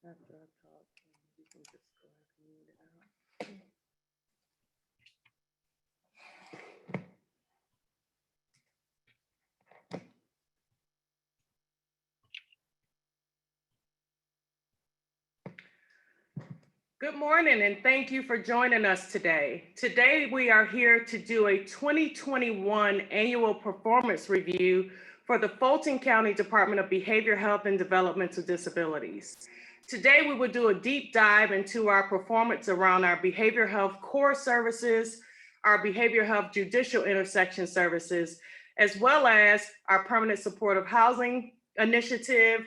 after I talk, you can just go ahead and read it out. Good morning, and thank you for joining us today. Today, we are here to do a 2021 annual performance review for the Fulton County Department of Behavioral Health and Developmental Disabilities. Today, we will do a deep dive into our performance around our behavioral health core services, our behavioral health judicial intersection services, as well as our permanent supportive housing initiative,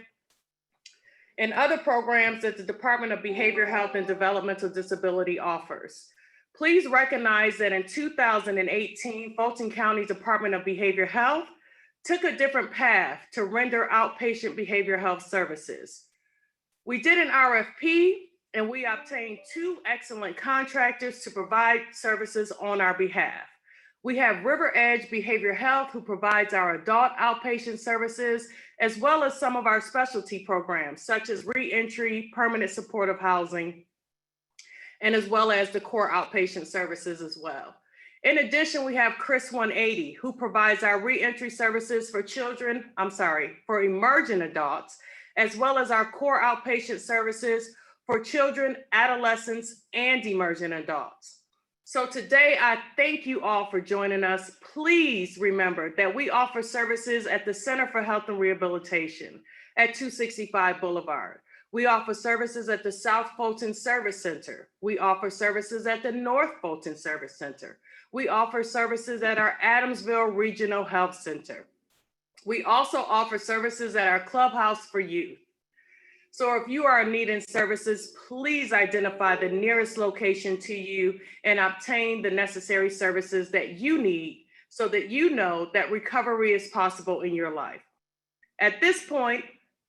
and other programs that the Department of Behavioral Health and Developmental Disability offers. Please recognize that in 2018, Fulton County Department of Behavioral Health took a different path to render outpatient behavioral health services. We did an RFP and we obtained 2 excellent contractors to provide services on our behalf. We have River Edge Behavioral Health, who provides our adult outpatient services, as well as some of our specialty programs, such as Reentry, permanent supportive housing, and as well as the core outpatient services as well. In addition, we have Chris 180, who provides our reentry services for for emerging adults, as well as our core outpatient services for children, adolescents, and emerging adults. So today, I thank you all for joining us. Please remember that we offer services at the Center for Health and Rehabilitation at 265 Boulevard. We offer services at the South Fulton Service Center. We offer services at the North Fulton Service Center. We offer services at our Adamsville Regional Health Center. We also offer services at our Clubhouse for youth. So if you are needing services, please identify the nearest location to you and obtain the necessary services that you need so that you know that recovery is possible in your life. At this point,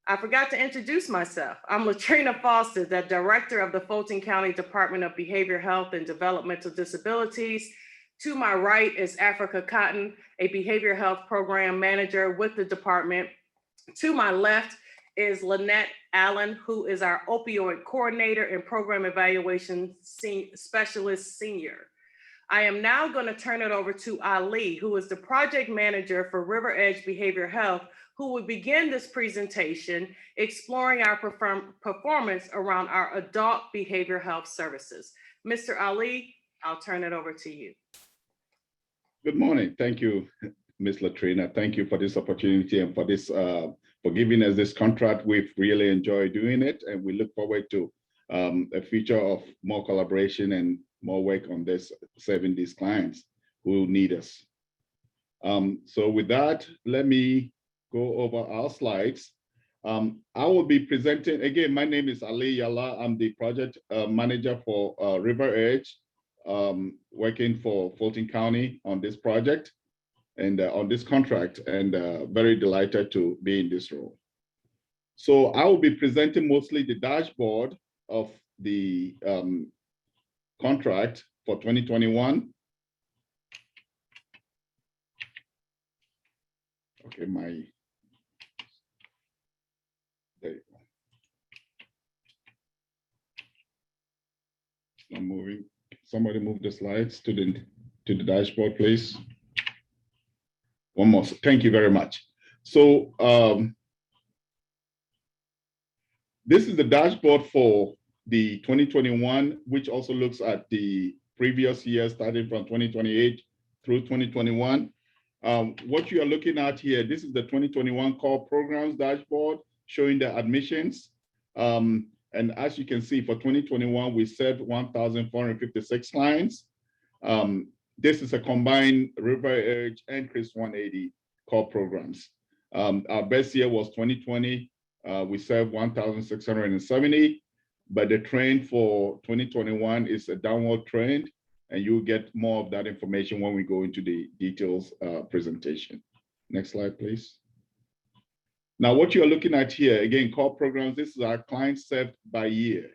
I forgot to introduce myself. I'm Latrina Foster, the Director of the Fulton County Department of Behavioral Health and Developmental Disabilities. To my right is Africa Cotton, a Behavioral Health Program Manager with the department. To my left is Lynette Allen, who is our opioid coordinator and program evaluation specialist senior. I am now going to turn it over to Ali, who is the project manager for River Edge Behavioral Health, who will begin this presentation exploring our performance around our adult behavioral health services. Mr. Ali, I'll turn it over to you. Good morning. Thank you, Ms. Latrina. Thank you for this opportunity and for this for giving us this contract. We've really enjoyed doing it, and we look forward to a future of more collaboration and more work on this, serving these clients who need us. So with that, let me go over our slides. I will be presenting, again, my name is Ali Yala. I'm the project manager for River Edge, working for Fulton County on this project and on this contract, and very delighted to be in this role. So I will be presenting mostly the dashboard of the contract for 2021. Okay, there you go. I'm moving. Somebody move the slides to the dashboard, please. One more. Thank you very much. So this is the dashboard for the 2021, which also looks at the previous year, starting from 2028 through 2021. What you are looking at here, this is the 2021 core programs dashboard showing the admissions. And as you can see, for 2021, we served 1,456 clients. This is a combined River Edge and Chris 180 core programs. Our best year was 2020. We served 1,670, but the trend for 2021 is a downward trend, and you'll get more of that information when we go into the details presentation. Next slide, please. Now, what you're looking at here, again, core programs, this is our clients served by year.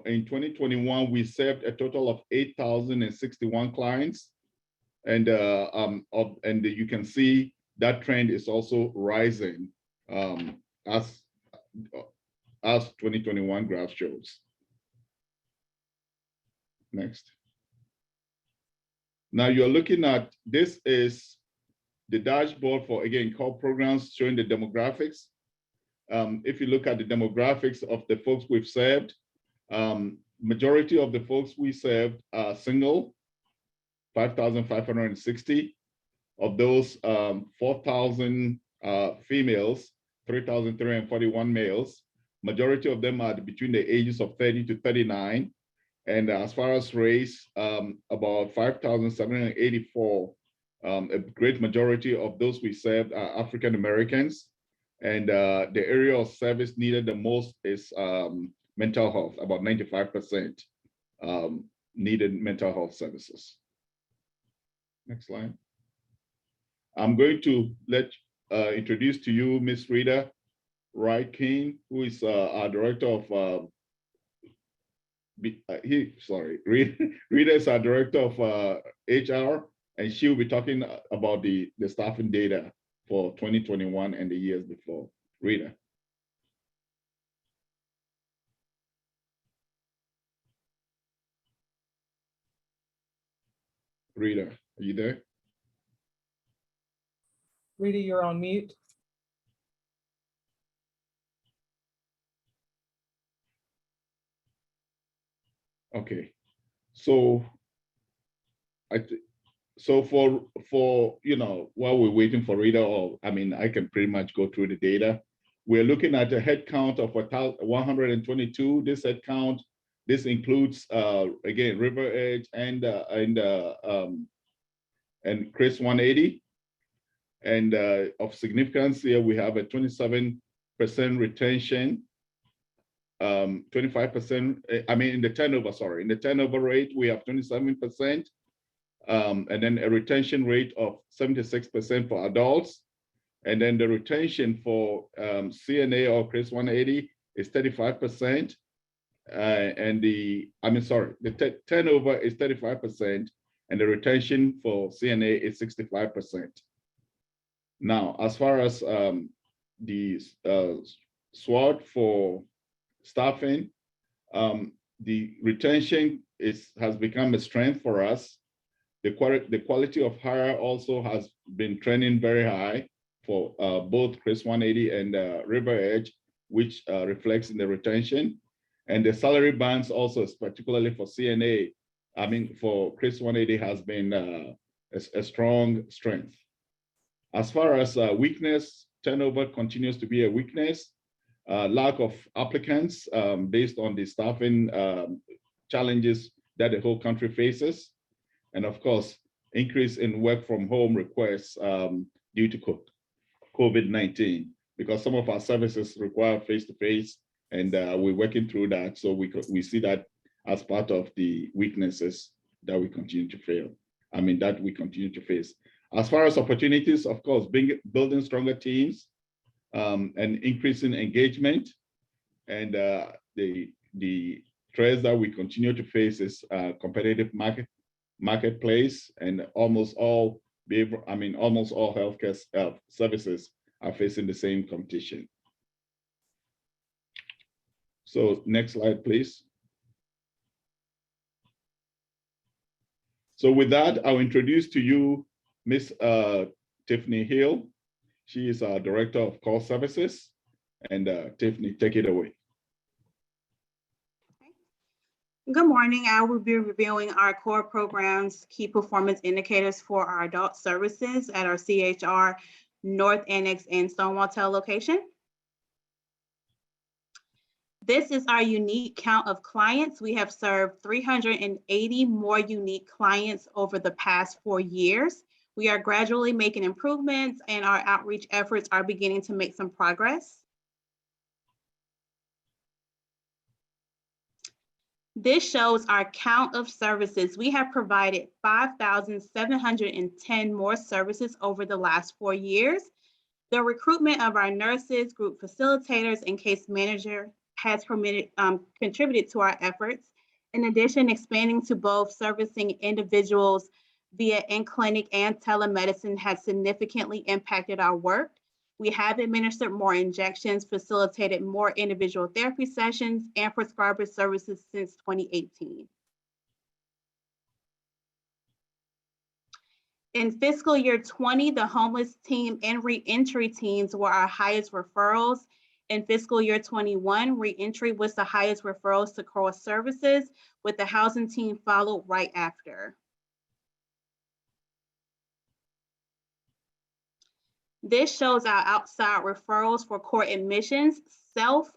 In 2021, we served a total of 8,061 clients. And you can see that trend is also rising as as 2021 graph shows. Next. Now you're looking at, this is the dashboard for, again, core programs showing the demographics. If you look at the demographics of the folks we've served, majority of the folks we served are single, 5,560. Of those, 4,000 females, 3,341 males. Majority of them are between the ages of 30 to 39. And as far as race, about 5,784, a great majority of those we served are African Americans. And the area of service needed the most is mental health, about 95% needed mental health services. Next slide. I'm going to introduce to you Ms. Rita Wright-King, who is our director of, Rita is our director of HR, and she will be talking about the staffing data for 2021 and the years before. Rita. Rita, are you there? Rita, you're on mute. Okay, so for you know, while we're waiting for Rita, or I mean, I can pretty much go through the data. We're looking at a head count of 122. This head count, this includes again River Edge and Chris 180. And of significance here, we have a 27% retention, 25%, I mean, in the turnover rate, we have 27%, and then a retention rate of 76% for adults. And then the retention for CNA or Chris 180 is 35%. And the turnover is 35%, and the retention for CNA is 65%. Now, as far as the SWOT for staffing, the retention has become a strength for us. The quality of hire also has been trending very high for both Chris 180 and River Edge, which reflects in the retention. And the salary bands also, particularly for CNA, I mean, for Chris 180 has been a strong strength. As far as weakness, turnover continues to be a weakness. Lack of applicants based on the staffing challenges that the whole country faces. And of course, increase in work from home requests due to COVID-19, because some of our services require face-to-face, and we're working through that. So we see that as part of the weaknesses that we continue to face. As far as opportunities, of course, building stronger teams and increasing engagement. And the threats that we continue to face is competitive marketplace, and almost all healthcare services are facing the same competition. So next slide, please. So with that, I'll introduce to you Ms. Tiffany Hill. She is our Director of Core Services. And Tiffany, take it away. Good morning. I will be reviewing our core programs, key performance indicators for our adult services at our CHR North Annex and Stonewall location. This is our unique count of clients. We have served 380 more unique clients over the past 4 years. We are gradually making improvements, and our outreach efforts are beginning to make some progress. This shows our count of services. We have provided 5,710 more services over the last 4 years. The recruitment of our nurses, group facilitators, and case manager has contributed to our efforts. In addition, expanding to both servicing individuals via in-clinic and telemedicine has significantly impacted our work. We have administered more injections, facilitated more individual therapy sessions, and prescriber services since 2018. In fiscal year 20, the homeless team and reentry teams were our highest referrals. In fiscal year 21, reentry was the highest referrals to cross services, with the housing team followed right after. This shows our outside referrals for court admissions. Self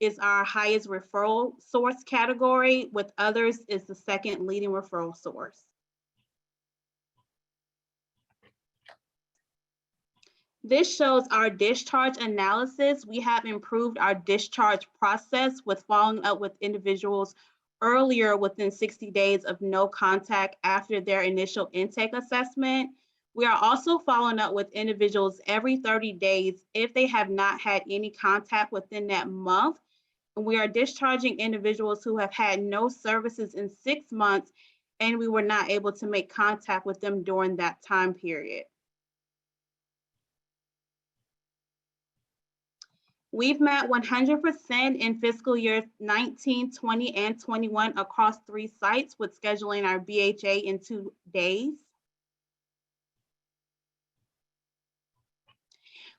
is our highest referral source category, with others is the second leading referral source. This shows our discharge analysis. We have improved our discharge process with following up with individuals earlier within 60 days of no contact after their initial intake assessment. We are also following up with individuals every 30 days if they have not had any contact within that month. And we are discharging individuals who have had no services in 6 months and we were not able to make contact with them during that time period. We've met 100% in fiscal year 19, 20, and 21 across 3 sites with scheduling our BHA in 2 days.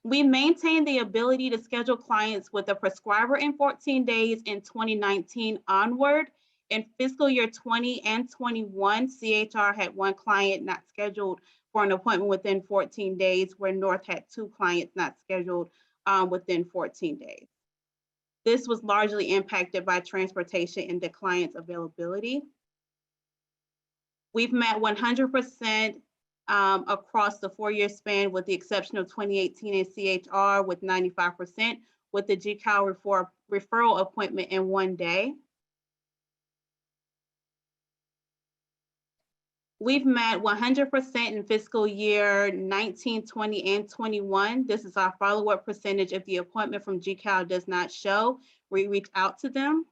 We maintain the ability to schedule clients with a prescriber in 14 days in 2019 onward. In fiscal year 20 and 21, CHR had 1 client not scheduled for an appointment within 14 days, where North had 2 clients not scheduled within 14 days. This was largely impacted by transportation and the client's availability. We've met 100% across the 4-year span, with the exception of 2018 and CHR with 95%, with the GCAL referral appointment in 1 day. We've met 100% in fiscal year 19, 20, and 21. This is our follow-up percentage. If the appointment from GCAL does not show, we reach out to them.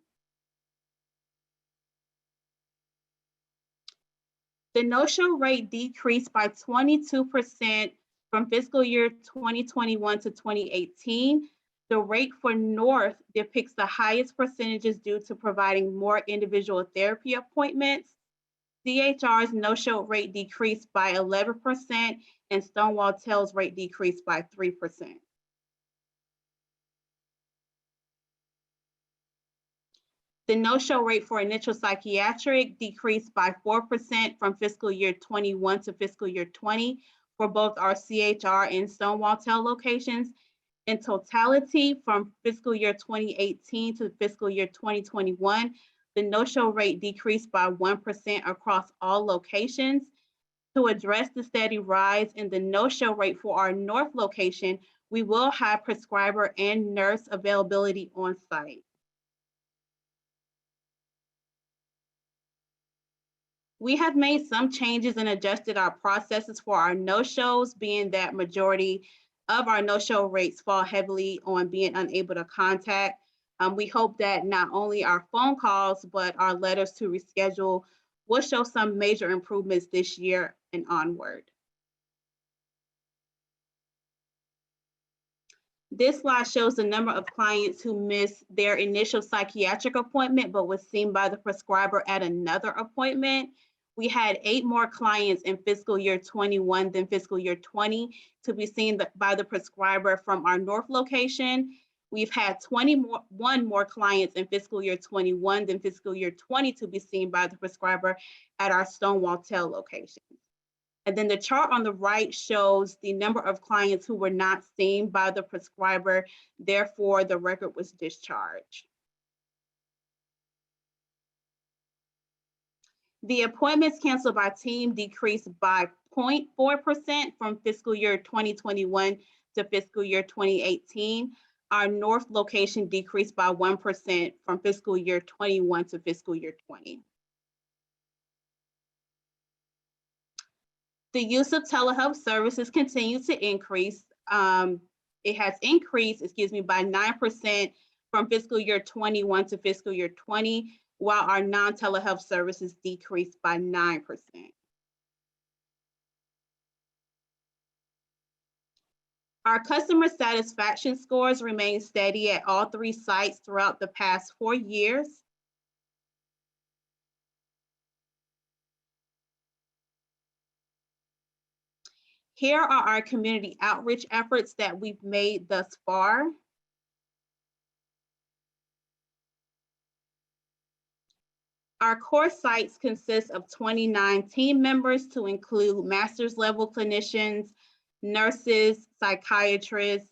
The no-show rate decreased by 22% from fiscal year 2021 to 2018. The rate for North depicts the highest percentages due to providing more individual therapy appointments. CHR's no-show rate decreased by 11% and Stonewall Tail's rate decreased by 3%. The no-show rate for initial psychiatric decreased by 4% from fiscal year 21 to fiscal year 20 for both our CHR and Stonewall Tail locations. In totality, from fiscal year 2018 to fiscal year 2021, the no-show rate decreased by 1% across all locations. To address the steady rise in the no-show rate for our North location, we will have prescriber and nurse availability on site. We have made some changes and adjusted our processes for our no-shows, being that majority of our no-show rates fall heavily on being unable to contact. We hope that not only our phone calls, but our letters to reschedule will show some major improvements this year and onward. This slide shows the number of clients who missed their initial psychiatric appointment, but was seen by the prescriber at another appointment. We had 8 more clients in fiscal year 21 than fiscal year 20 to be seen by the prescriber from our North location. We've had 21 more clients in fiscal year 21 than fiscal year 20 to be seen by the prescriber at our Stonewall Tail location. And then the chart on the right shows the number of clients who were not seen by the prescriber, therefore the record was discharged. The appointments canceled by team decreased by 0.4% from fiscal year 2021 to fiscal year 2018. Our North location decreased by 1% from fiscal year 21 to fiscal year 20. The use of telehealth services continues to increase. It has increased, by 9% from fiscal year 21 to fiscal year 20, while our non-telehealth services decreased by 9%. Our customer satisfaction scores remain steady at all 3 sites throughout the past 4 years. Here are our community outreach efforts that we've made thus far. Our core sites consist of 29 team members to include master's level clinicians, nurses, psychiatrists,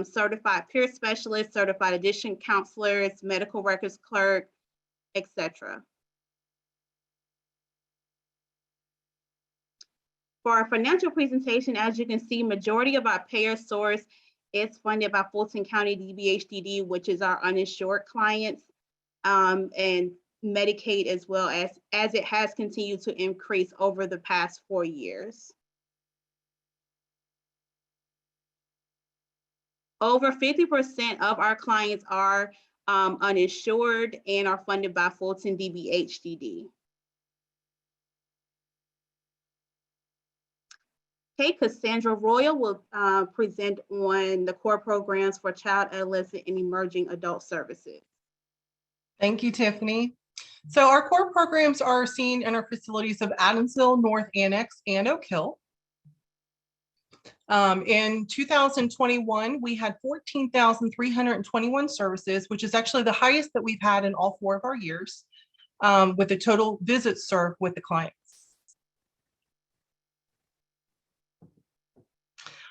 certified peer specialists, certified addiction counselors, medical records clerk, etc. For our financial presentation, as you can see, majority of our payer source is funded by Fulton County DBHDD, which is our uninsured clients, and Medicaid, as well as it has continued to increase over the past 4 years. Over 50% of our clients are uninsured and are funded by Fulton DBHDD. Okay, Cassandra Royal will present on the core programs for child, adolescent, and emerging adult services. Thank you, Tiffany. So our core programs are seen in our facilities of Adamsville, North Annex, and Oak Hill. In 2021, we had 14,321 services, which is actually the highest that we've had in all 4 of our years, with the total visits served with the clients.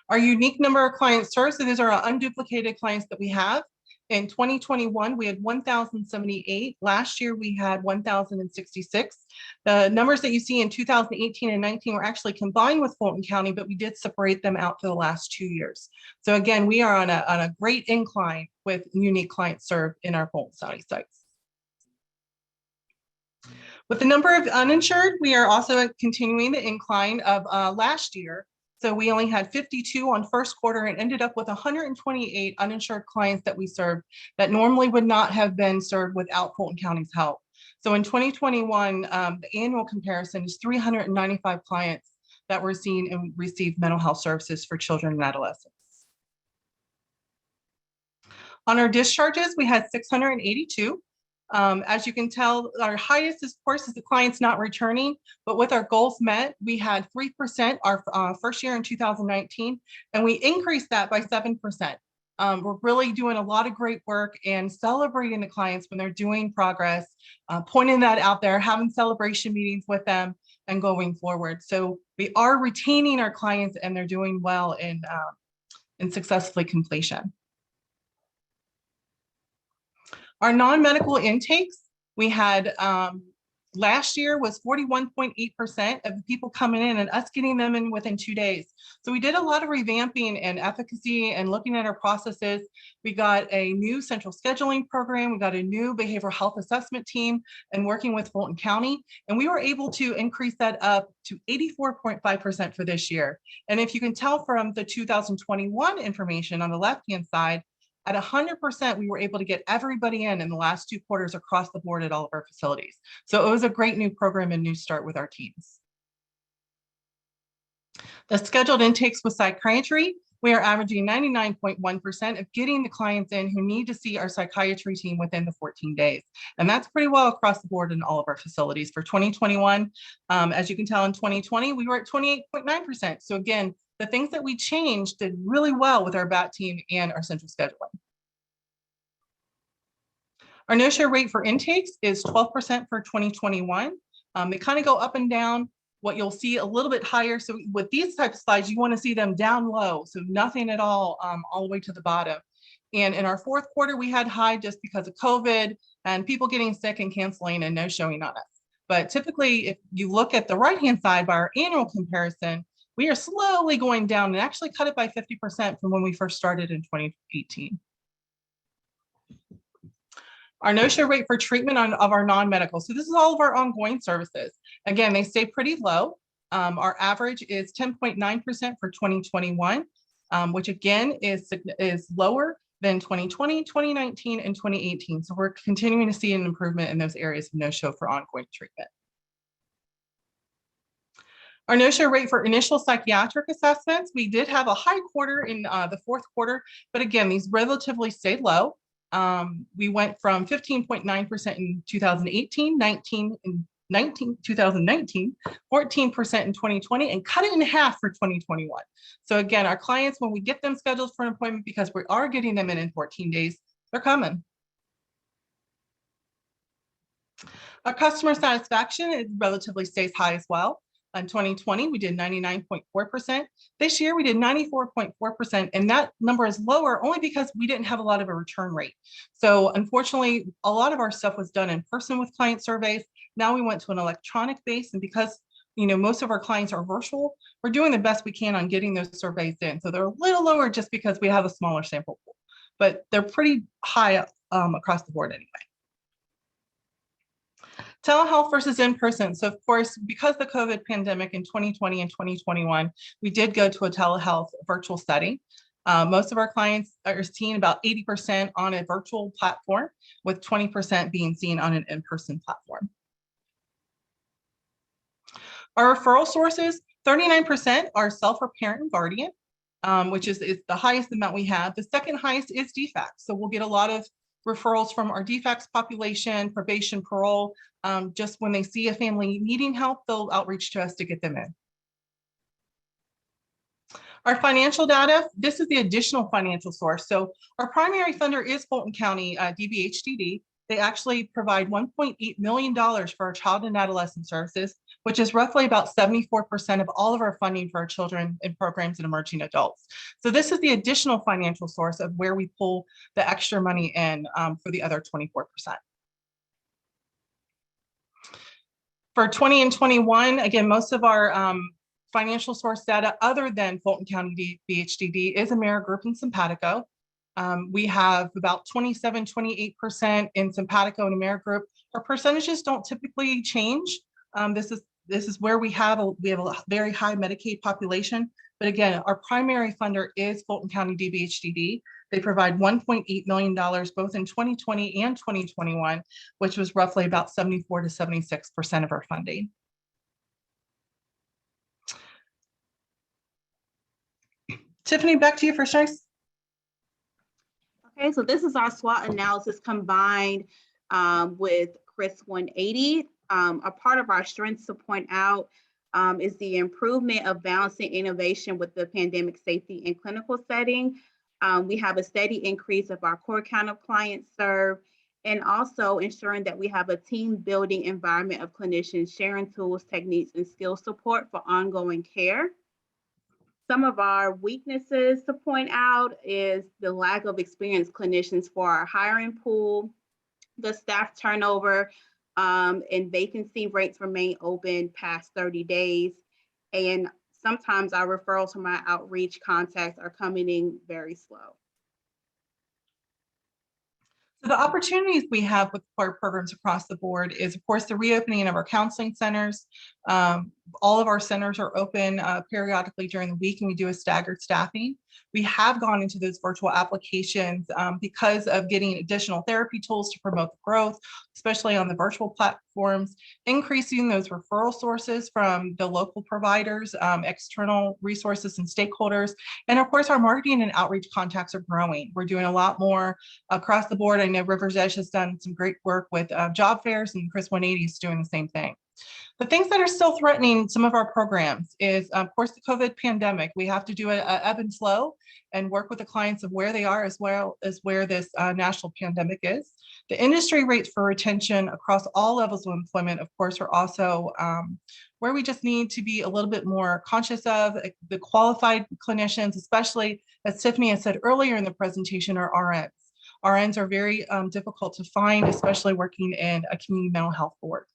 Our unique number of clients served, so these are our unduplicated clients that we have. In 2021, we had 1,078. Last year, we had 1,066. The numbers that you see in 2018 and 19 were actually combined with Fulton County, but we did separate them out for the last 2 years. So again, we are on a great incline with unique clients served in our Fulton County sites. With the number of uninsured, we are also continuing the incline of last year. So we only had 52 on first quarter and ended up with 128 uninsured clients that we served that normally would not have been served without Fulton County's help. So in 2021, the annual comparison is 395 clients that were seen and received mental health services for children and adolescents. On our discharges, we had 682. As you can tell, our highest, of course, is the clients not returning, but with our goals met, we had 3% our first year in 2019, and we increased that by 7%. We're really doing a lot of great work and celebrating the clients when they're doing progress, pointing that out there, having celebration meetings with them, and going forward. So we are retaining our clients, and they're doing well in successfully completion. Our non-medical intakes, we had last year was 41.8% of the people coming in and us getting them in within 2 days. So we did a lot of revamping and efficacy and looking at our processes. We got a new central scheduling program. We got a new behavioral health assessment team and working with Fulton County. And we were able to increase that up to 84.5% for this year. And if you can tell from the 2021 information on the left-hand side, at 100%, we were able to get everybody in the last 2 quarters across the board at all of our facilities. So it was a great new program and new start with our teams. The scheduled intakes with psychiatry, we are averaging 99.1% of getting the clients in who need to see our psychiatry team within the 14 days. And that's pretty well across the board in all of our facilities. For 2021, as you can tell in 2020, we were at 28.9%. So again, the things that we changed did really well with our BAT team and our central scheduling. Our no-show rate for intakes is 12% for 2021. They kind of go up and down. What you'll see a little bit higher. So with these types of slides, you want to see them down low. So nothing at all the way to the bottom. And in our 4th quarter, we had high just because of COVID and people getting sick and canceling and no showing on us. But typically, if you look at the right-hand side by our annual comparison, we are slowly going down and actually cut it by 50% from when we first started in 2018. Our no-show rate for treatment of our non-medical. So this is all of our ongoing services. Again, they stay pretty low. Our average is 10.9% for 2021, which again is lower than 2020, 2019, and 2018. So we're continuing to see an improvement in those areas of no-show for ongoing treatment. Our no-show rate for initial psychiatric assessments, we did have a high quarter in the fourth quarter, but again, these relatively stayed low. We went from 15.9% in 2018, 2019, 14% in 2020, and cut it in half for 2021. So again, our clients, when we get them scheduled for an appointment, because we are getting them in 14 days, they're coming. Our customer satisfaction is relatively stays high as well. In 2020, we did 99.4%. This year, we did 94.4%, and that number is lower only because we didn't have a lot of a return rate. So unfortunately, a lot of our stuff was done in person with client surveys. Now we went to an electronic base, and because most of our clients are virtual, we're doing the best we can on getting those surveys in. So they're a little lower just because we have a smaller sample pool, but they're pretty high across the board anyway. Telehealth versus in-person. So of course, because the COVID pandemic in 2020 and 2021, we did go to a telehealth virtual setting. Most of our clients are seen about 80% on a virtual platform, with 20% being seen on an in-person platform. Our referral sources, 39% are self or parent and guardian, which is the highest amount we have. The second highest is DFACS. So we'll get a lot of referrals from our DFACS population, probation, parole. Just when they see a family needing help, they'll outreach to us to get them in. Our financial data, this is the additional financial source. So our primary funder is Fulton County DBHDD. They actually provide $1.8 million for our child and adolescent services, which is roughly about 74% of all of our funding for our children in programs and emerging adults. So this is the additional financial source of where we pull the extra money in for the other 24%. For 20 and 21, again, most of our financial source data other than Fulton County DBHDD is AmeriGroup and Simpatico. We have about 27, 28% in Simpatico and AmeriGroup. Our percentages don't typically change. This is where we have a very high Medicaid population. But again, our primary funder is Fulton County DBHDD. They provide $1.8 million both in 2020 and 2021, which was roughly about 74 to 76% of our funding. Tiffany, back to you for choice. Okay, so this is our SWOT analysis combined with CRIS 180. A part of our strengths to point out is the improvement of balancing innovation with the pandemic safety in clinical setting. We have a steady increase of our core count of clients served, and also ensuring that we have a team building environment of clinicians sharing tools, techniques, and skill support for ongoing care. Some of our weaknesses to point out is the lack of experienced clinicians for our hiring pool, the staff turnover, and vacancy rates remain open past 30 days. And sometimes our referrals from our outreach contacts are coming in very slow. So the opportunities we have with our programs across the board is, of course, the reopening of our counseling centers. All of our centers are open periodically during the week, and we do a staggered staffing. We have gone into those virtual applications because of getting additional therapy tools to promote the growth, especially on the virtual platforms, increasing those referral sources from the local providers, external resources and stakeholders. And of course, our marketing and outreach contacts are growing. We're doing a lot more across the board. I know River's Edge has done some great work with job fairs, and CRIS 180 is doing the same thing. The things that are still threatening some of our programs is, of course, the COVID pandemic. We have to do a ebb and flow and work with the clients of where they are as well as where this national pandemic is. The industry rates for retention across all levels of employment, of course, are also where we just need to be a little bit more conscious of. The qualified clinicians, especially as Tiffany had said earlier in the presentation, are RNs. RNs are very difficult to find, especially working in a community mental health board.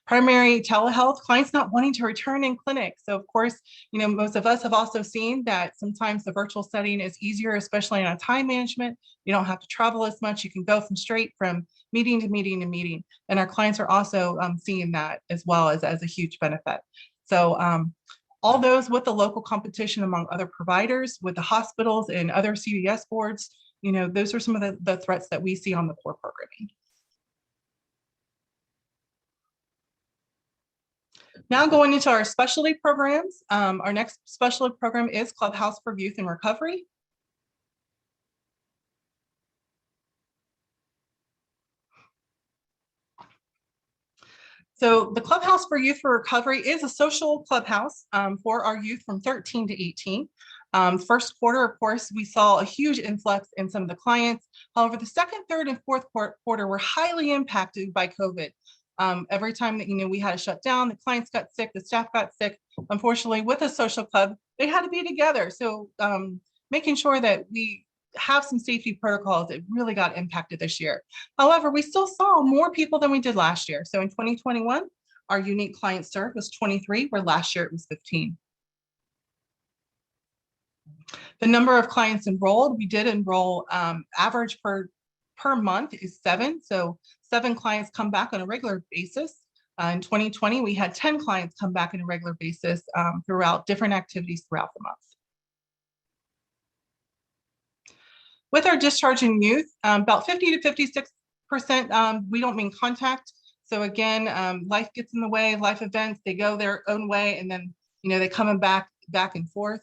Primary telehealth, clients not wanting to return in clinic. So of course, most of us have also seen that sometimes the virtual setting is easier, especially on time management. You don't have to travel as much. You can go straight from meeting to meeting to meeting. And our clients are also seeing that as well as a huge benefit. So all those with the local competition among other providers, with the hospitals and other CVS boards, those are some of the threats that we see on the core programming. Now going into our specialty programs, our next specialty program is Clubhouse for Youth in Recovery. So the Clubhouse for Youth for Recovery is a social clubhouse for our youth from 13 to 18. First quarter, of course, we saw a huge influx in some of the clients. However, the second, third, and fourth quarter were highly impacted by COVID. Every time that we had to shut down, the clients got sick, the staff got sick. Unfortunately, with a social club, they had to be together. So making sure that we have some safety protocols, it really got impacted this year. However, we still saw more people than we did last year. So in 2021, our unique clients served was 23, where last year it was 15. The number of clients enrolled, we did enroll average per month is 7. So 7 clients come back on a regular basis. In 2020, we had 10 clients come back on a regular basis throughout different activities throughout the month. With our discharging youth, about 50 to 56%, we don't mean contact. So again, life gets in the way, life events, they go their own way, and then they come back and forth.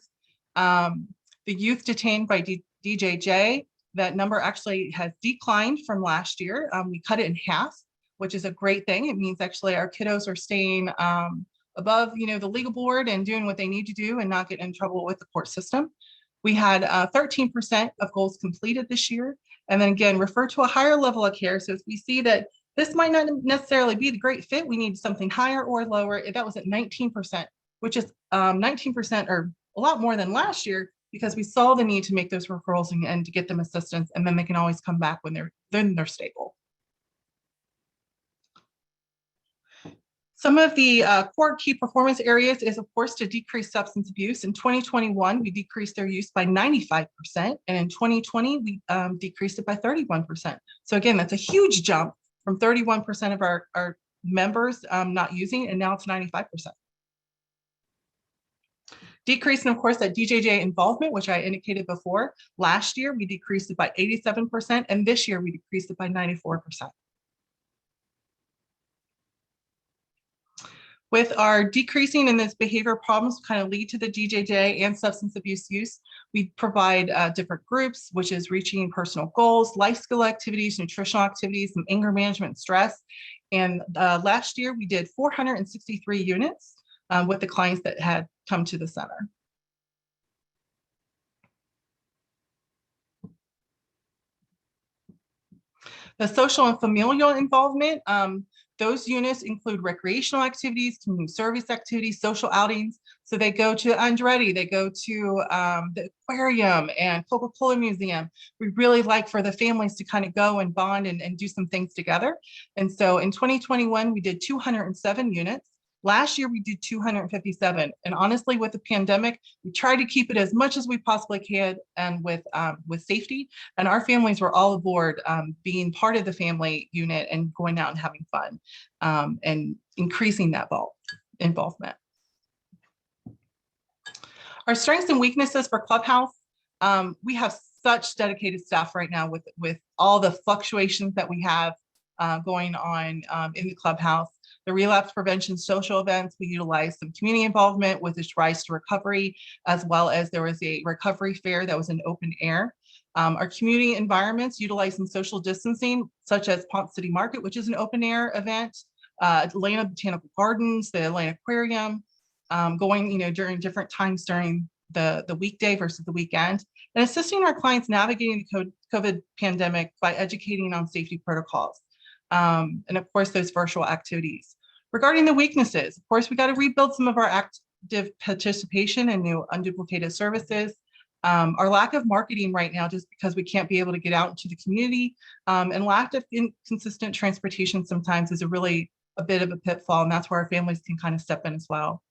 The youth detained by DJJ, that number actually has declined from last year. We cut it in half, which is a great thing. It means actually our kiddos are staying above the legal board and doing what they need to do and not getting in trouble with the court system. We had 13% of goals completed this year. And then again, refer to a higher level of care. So if we see that this might not necessarily be the great fit, we need something higher or lower. That was at 19%, which is 19% or a lot more than last year, because we saw the need to make those referrals and to get them assistance, and then they can always come back when they're stable. Some of the core key performance areas is, of course, to decrease substance abuse. In 2021, we decreased their use by 95%, and in 2020, we decreased it by 31%. So again, that's a huge jump from 31% of our members not using, and now it's 95%. Decreasing, of course, that DJJ involvement, which I indicated before. Last year, we decreased it by 87%, and this year we decreased it by 94%. With our decreasing in this behavior problems kind of lead to the DJJ and substance abuse use, we provide different groups, which is reaching personal goals, life skill activities, nutritional activities, some anger management, stress. And last year we did 463 units with the clients that had come to the center. The social and familial involvement, those units include recreational activities, community service activities, social outings. So they go to Andretti, they go to the aquarium and Coca-Cola Museum. We really like for the families to kind of go and bond and do some things together. And so in 2021, we did 207 units. Last year, we did 257. And honestly, with the pandemic, we tried to keep it as much as we possibly can and with safety. And our families were all aboard being part of the family unit and going out and having fun and increasing that involvement. Our strengths and weaknesses for Clubhouse, we have such dedicated staff right now with all the fluctuations that we have going on in the Clubhouse. The relapse prevention social events, we utilize some community involvement with this Rise to Recovery, as well as there was a recovery fair that was in open air. Our community environments utilizing social distancing, such as Ponce City Market, which is an open air event, Atlanta Botanical Gardens, the Atlanta Aquarium, going during different times during the weekday versus the weekend, and assisting our clients navigating the COVID pandemic by educating on safety protocols. And of course, those virtual activities. Regarding the weaknesses, of course, we got to rebuild some of our active participation in new unduplicated services. Our lack of marketing right now, just because we can't be able to get out into the community, and lack of consistent transportation sometimes is a bit of a pitfall, and that's where our families can kind of step in as well.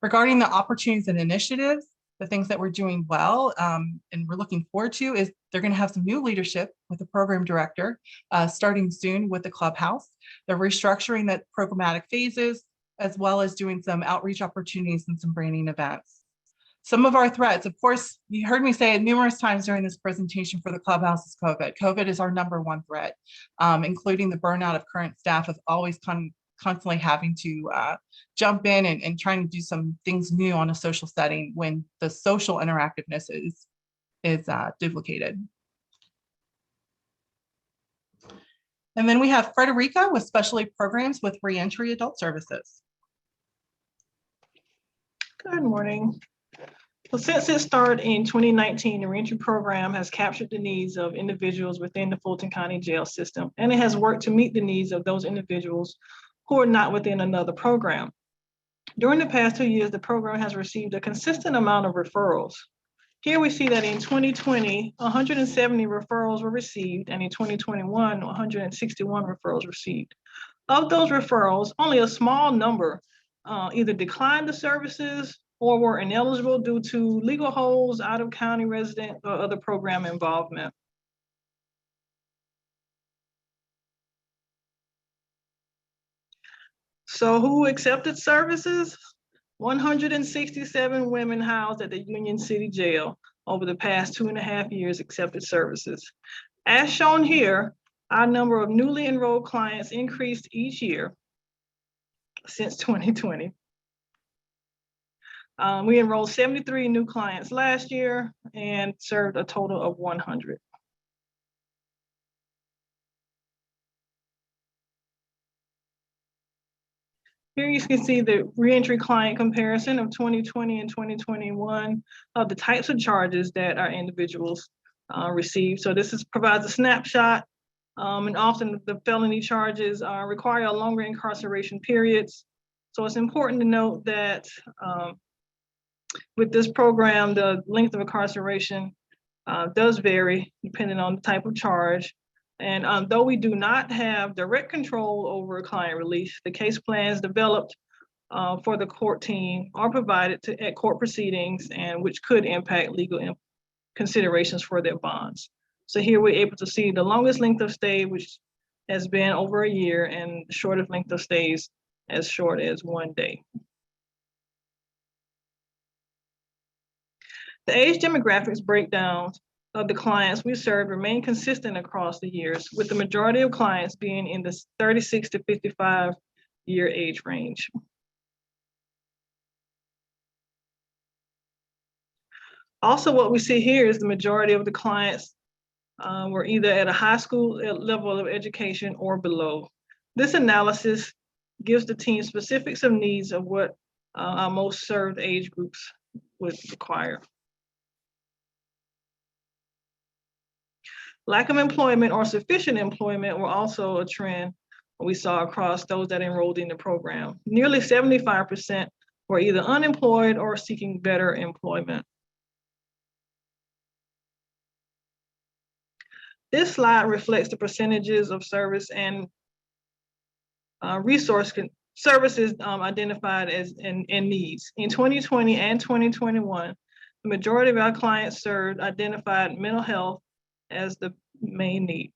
Regarding the opportunities and initiatives, the things that we're doing well and we're looking forward to is they're going to have some new leadership with the program director starting soon with the Clubhouse. They're restructuring that programmatic phases, as well as doing some outreach opportunities and some branding events. Some of our threats, of course, you heard me say it numerous times during this presentation for the Clubhouse is COVID. COVID is our #1 threat, including the burnout of current staff of always constantly having to jump in and trying to do some things new on a social setting when the social interactiveness is duplicated. And then we have Frederica with specialty programs with Reentry Adult Services. Good morning. So since it started in 2019, the Reentry program has captured the needs of individuals within the Fulton County jail system, and it has worked to meet the needs of those individuals who are not within another program. During the past 2 years, the program has received a consistent amount of referrals. Here we see that in 2020, 170 referrals were received, and in 2021, 161 referrals received. Of those referrals, only a small number either declined the services or were ineligible due to legal holds, out-of-county resident, or other program involvement. So who accepted services? 167 women housed at the Union City Jail over the past 2.5 years accepted services. As shown here, our number of newly enrolled clients increased each year since 2020. We enrolled 73 new clients last year and served a total of 100. Here you can see the reentry client comparison of 2020 and 2021 of the types of charges that our individuals receive. So this provides a snapshot, and often the felony charges require longer incarceration periods. So it's important to note that with this program, the length of incarceration does vary depending on the type of charge. And though we do not have direct control over client release, the case plans developed for the court team are provided at court proceedings, and which could impact legal considerations for their bonds. So here we're able to see the longest length of stay, which has been over a year, and the shortest length of stays as short as 1 day. The age demographics breakdown of the clients we serve remain consistent across the years, with the majority of clients being in the 36 to 55 year age range. Also, what we see here is the majority of the clients were either at a high school level of education or below. This analysis gives the team specifics of needs of what our most served age groups would require. Lack of employment or sufficient employment were also a trend we saw across those that enrolled in the program. Nearly 75% were either unemployed or seeking better employment. This slide reflects the percentages of service and services identified as in needs. In 2020 and 2021, the majority of our clients served identified mental health as the main need.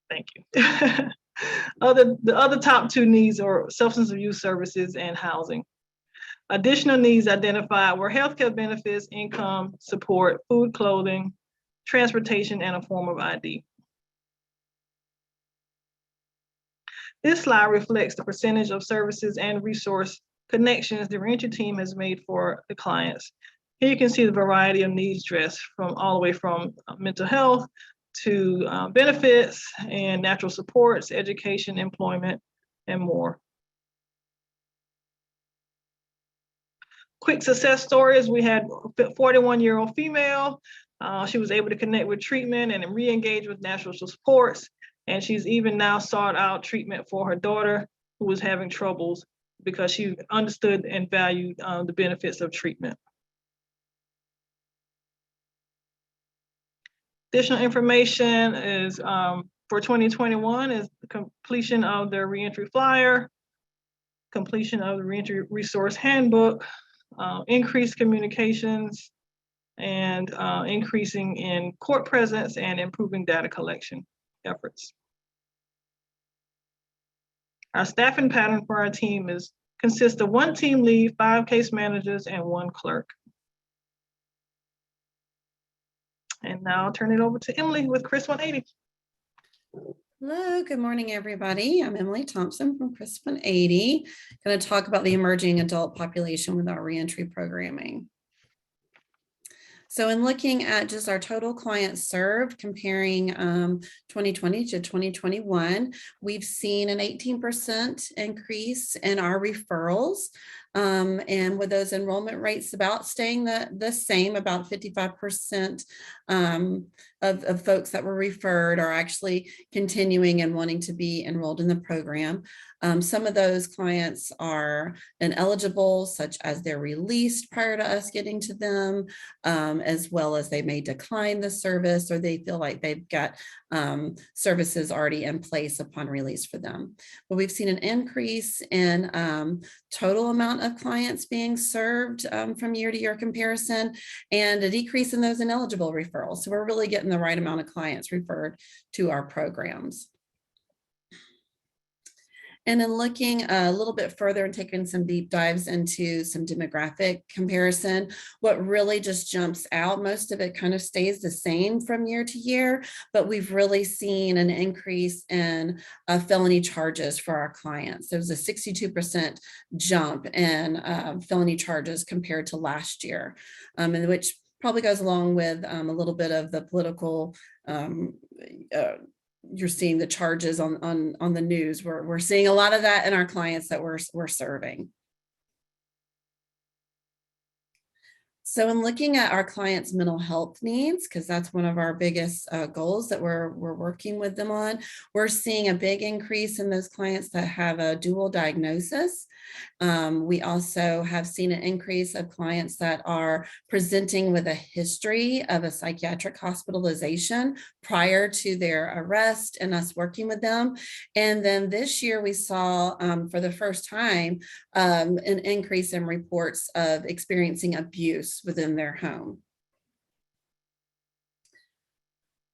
Thank you. The other top two needs are substance abuse services and housing. Additional needs identified were healthcare benefits, income support, food, clothing, transportation, and a form of ID. This slide reflects the percentage of services and resource connections the Reentry team has made for the clients. Here you can see the variety of needs addressed, from all the way from mental health to benefits and natural supports, education, employment, and more. Quick success stories: we had a 41-year-old female. She was able to connect with treatment and re-engage with natural supports. And she's even now sought out treatment for her daughter who was having troubles because she understood and valued the benefits of treatment. Additional information is for 2021 is the completion of the reentry flyer, completion of the reentry resource handbook, increased communications, and increasing in court presence and improving data collection efforts. Our staffing pattern for our team consists of 1 team lead, 5 case managers, and 1 clerk. And now I'll turn it over to Emily with Chris 180. Hello, good morning, everybody. I'm Emily Thompson from CRISP 180. Going to talk about the emerging adult population with our reentry programming. So in looking at just our total clients served, comparing 2020 to 2021, we've seen an 18% increase in our referrals. And with those enrollment rates about staying the same, about 55% of folks that were referred are actually continuing and wanting to be enrolled in the program. Some of those clients are ineligible, such as they're released prior to us getting to them, as well as they may decline the service, or they feel like they've got services already in place upon release for them. But we've seen an increase in total amount of clients being served from year to year comparison, and a decrease in those ineligible referrals. So we're really getting the right amount of clients referred to our programs. And then looking a little bit further and taking some deep dives into some demographic comparison, what really just jumps out, most of it kind of stays the same from year to year, but we've really seen an increase in felony charges for our clients. There was a 62% jump in felony charges compared to last year, and which probably goes along with a little bit of the political you're seeing the charges on the news. We're seeing a lot of that in our clients that we're serving. So in looking at our clients' mental health needs, because that's one of our biggest goals that we're working with them on, we're seeing a big increase in those clients that have a dual diagnosis. We also have seen an increase of clients that are presenting with a history of a psychiatric hospitalization prior to their arrest and us working with them. And then this year we saw for the first time an increase in reports of experiencing abuse within their home.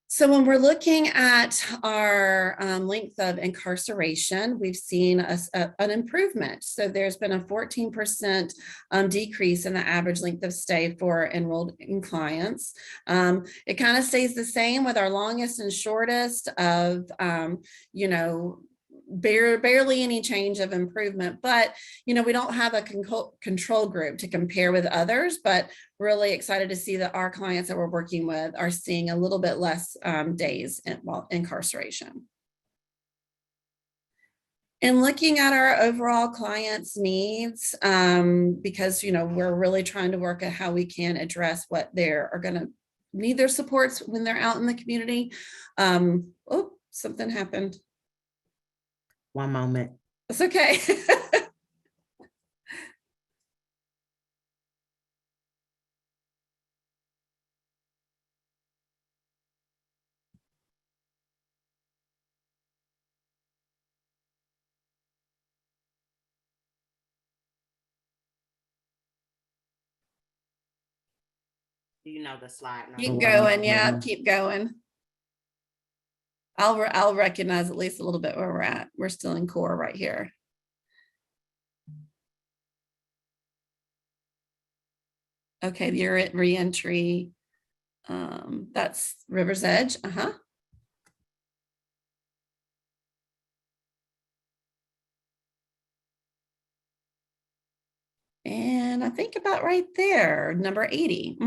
So when we're looking at our length of incarceration, we've seen an improvement. So there's been a 14% decrease in the average length of stay for enrolled clients. It kind of stays the same with our longest and shortest of, barely any change of improvement, but we don't have a control group to compare with others, but really excited to see that our clients that we're working with are seeing a little bit less days while incarceration. And looking at our overall clients' needs, because we're really trying to work at how we can address what they are going to need their supports when they're out in the community. Oh, something happened. One moment. It's okay. You know the slide number. Keep going. Yeah, keep going. I'll recognize at least a little bit where we're at. We're still in core right here. Okay, you're at reentry. That's River's Edge. And I think about right there, number 80.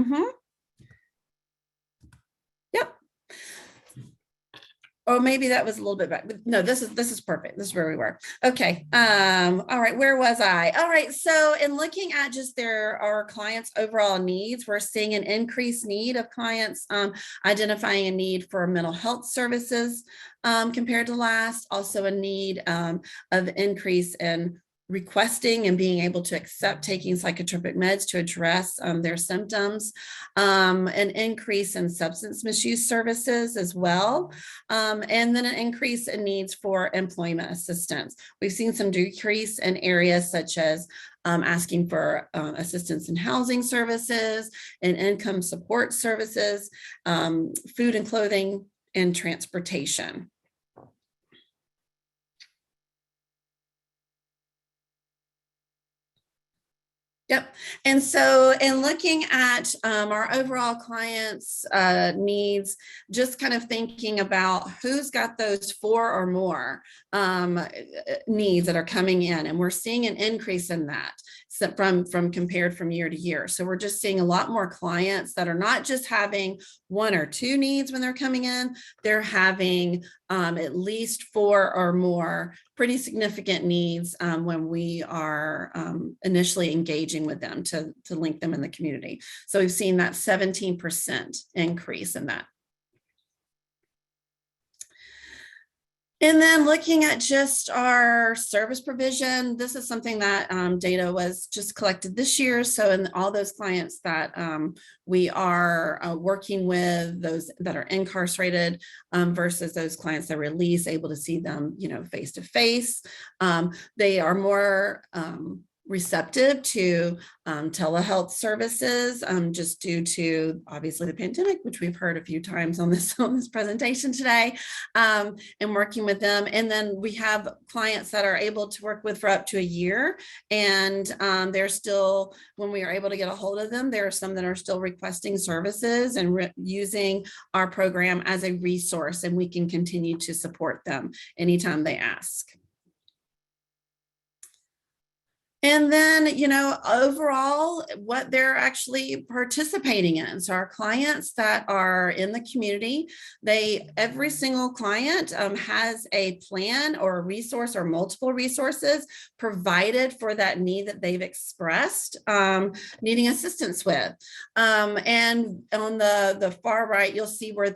Yep. Or maybe that was a little bit back. No, this is perfect. This is where we were. Okay. All right. Where was I? All right. So in looking at just our clients' overall needs, we're seeing an increased need of clients identifying a need for mental health services compared to last. Also a need of increase in requesting and being able to accept taking psychotropic meds to address their symptoms, an increase in substance misuse services as well, and then an increase in needs for employment assistance. We've seen some decrease in areas such as asking for assistance in housing services and income support services, food and clothing, and transportation. Yep. And so in looking at our overall clients' needs, just kind of thinking about who's got those 4 or more needs that are coming in, and we're seeing an increase in that. So from compared from year to year. So we're just seeing a lot more clients that are not just having 1 or 2 needs when they're coming in, they're having at least 4 or more pretty significant needs when we are initially engaging with them to link them in the community. So we've seen that 17% increase in that. And then looking at just our service provision, this is something that data was just collected this year. So in all those clients that we are working with, those that are incarcerated versus those clients that release, able to see them, face to face, they are more receptive to telehealth services, just due to obviously the pandemic, which we've heard a few times on this presentation today, and working with them. And then we have clients that are able to work with for up to a year, and they're still, when we are able to get a hold of them, there are some that are still requesting services and using our program as a resource, and we can continue to support them anytime they ask. And then, overall, what they're actually participating in. So our clients that are in the community, every single client has a plan or a resource or multiple resources provided for that need that they've expressed needing assistance with. And on the far right, you'll see where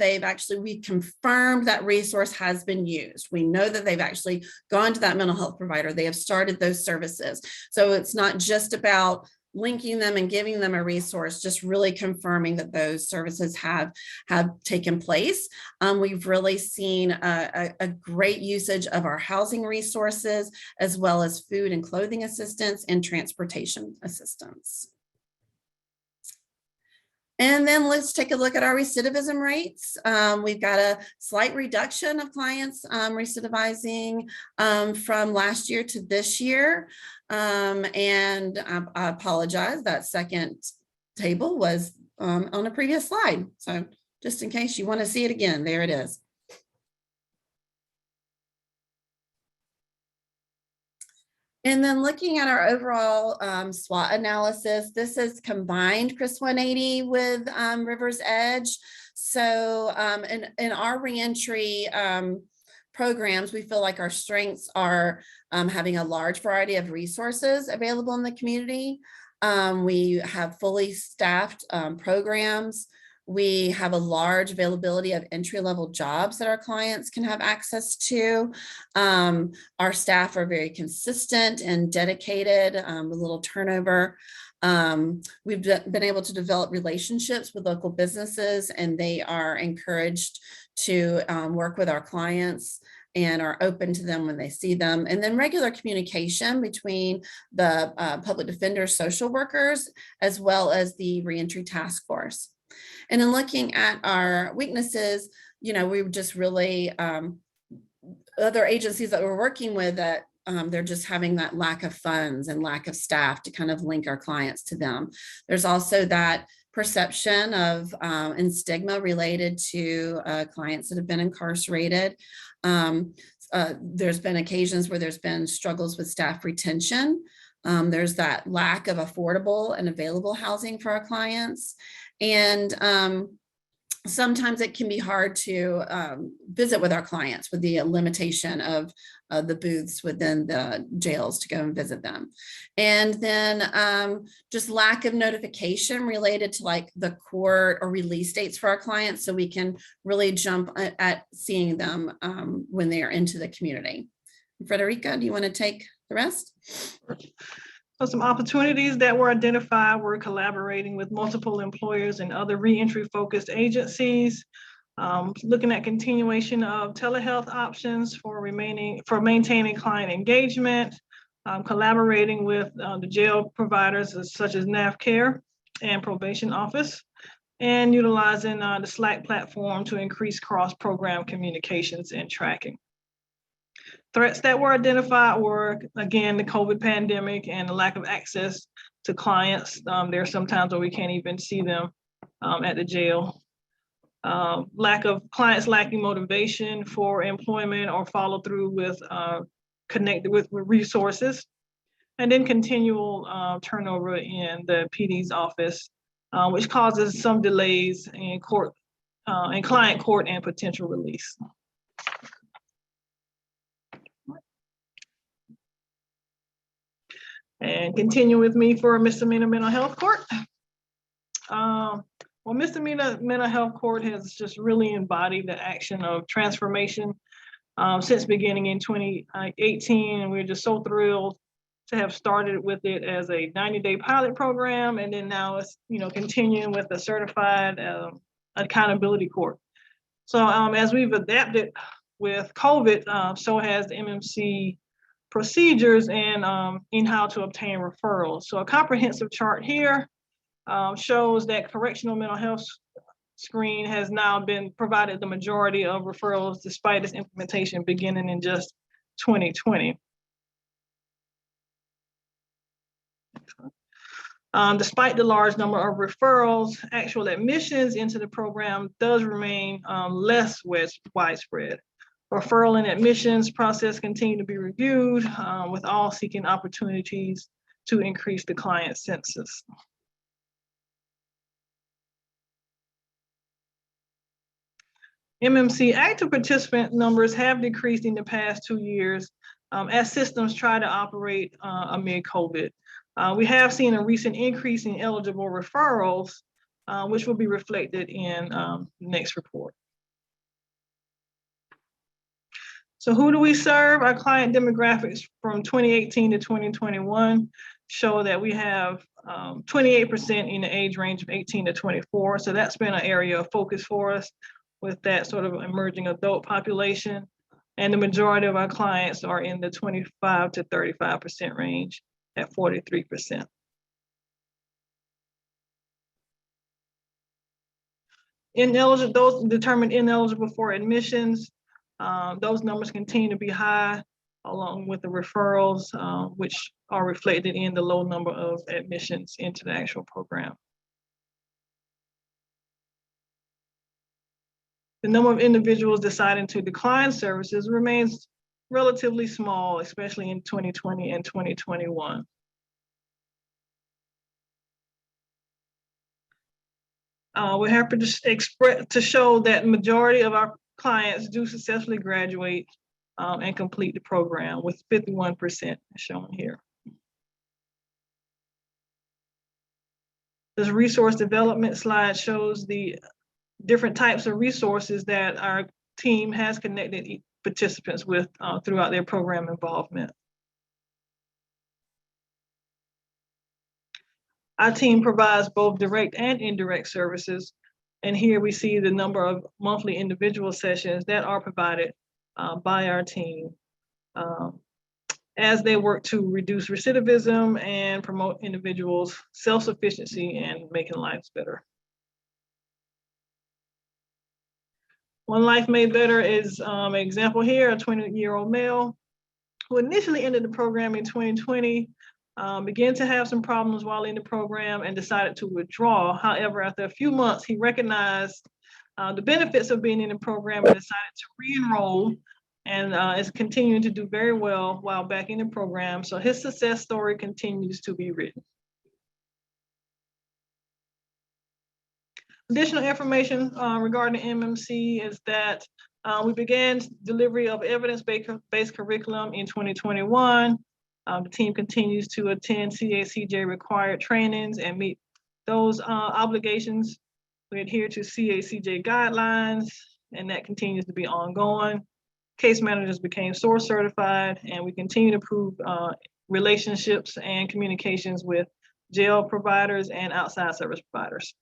we confirmed that resource has been used. We know that they've actually gone to that mental health provider. They have started those services. So it's not just about linking them and giving them a resource, just really confirming that those services have taken place. We've really seen a great usage of our housing resources, as well as food and clothing assistance and transportation assistance. And then let's take a look at our recidivism rates. We've got a slight reduction of clients recidivizing from last year to this year. And I apologize, that second table was on a previous slide. So just in case you want to see it again, there it is. And then looking at our overall SWOT analysis, this is combined CRIS 180 with River's Edge. So in our reentry programs, we feel like our strengths are having a large variety of resources available in the community. We have fully staffed programs. We have a large availability of entry-level jobs that our clients can have access to. Our staff are very consistent and dedicated, with little turnover. We've been able to develop relationships with local businesses, and they are encouraged to work with our clients and are open to them when they see them. And then regular communication between the public defenders, social workers, as well as the reentry task force. And in looking at our weaknesses, we were just really, other agencies that we're working with, that they're just having that lack of funds and lack of staff to kind of link our clients to them. There's also that perception of and stigma related to clients that have been incarcerated. There's been occasions where there's been struggles with staff retention. There's that lack of affordable and available housing for our clients. And sometimes it can be hard to visit with our clients with the limitation of the booths within the jails to go and visit them. And then just lack of notification related to like the court or release dates for our clients, so we can really jump at seeing them when they are into the community. Frederica, do you want to take the rest? So some opportunities that were identified were collaborating with multiple employers and other reentry focused agencies, looking at continuation of telehealth options for maintaining client engagement, collaborating with the jail providers such as NAV Care and Probation Office, and utilizing the Slack platform to increase cross-program communications and tracking. Threats that were identified were, again, the COVID pandemic and the lack of access to clients. There are some times where we can't even see them at the jail. Lack of clients lacking motivation for employment or follow through with connected with resources, and then continual turnover in the PD's office, which causes some delays in court, in client court and potential release. And continue with me for misdemeanor mental health court. Well, misdemeanor mental health court has just really embodied the action of transformation since beginning in 2018, and we're just so thrilled to have started with it as a 90-day pilot program, and then now it's continuing with the certified accountability court. So as we've adapted with COVID, so has the MMC procedures and in how to obtain referrals. So a comprehensive chart here shows that correctional mental health screen has now been provided the majority of referrals despite its implementation beginning in just 2020. Despite the large number of referrals, actual admissions into the program does remain less widespread. Referral and admissions process continue to be reviewed with all seeking opportunities to increase the client census. MMC active participant numbers have decreased in the past 2 years as systems try to operate amid COVID. We have seen a recent increase in eligible referrals, which will be reflected in the next report. So who do we serve? Our client demographics from 2018 to 2021 show that we have 28% in the age range of 18 to 24. So that's been an area of focus for us with that sort of emerging adult population. And the majority of our clients are in the 25 to 35% range at 43%. Ineligible, those determined ineligible for admissions, those numbers continue to be high, along with the referrals, which are reflected in the low number of admissions into the actual program. The number of individuals deciding to decline services remains relatively small, especially in 2020 and 2021. We're happy to show that the majority of our clients do successfully graduate and complete the program, with 51% shown here. This resource development slide shows the different types of resources that our team has connected participants with throughout their program involvement. Our team provides both direct and indirect services. And here we see the number of monthly individual sessions that are provided by our team as they work to reduce recidivism and promote individuals' self-sufficiency and making lives better. One Life Made Better is an example here, a 20-year-old male who initially entered the program in 2020, began to have some problems while in the program and decided to withdraw. However, after a few months, he recognized the benefits of being in the program and decided to re-enroll, and is continuing to do very well while back in the program. So his success story continues to be written. Additional information regarding MMC is that we began delivery of evidence-based curriculum in 2021. The team continues to attend CACJ required trainings and meet those obligations. We adhere to CACJ guidelines, and that continues to be ongoing. Case managers became SOAR certified, and we continue to improve relationships and communications with jail providers and outside service providers.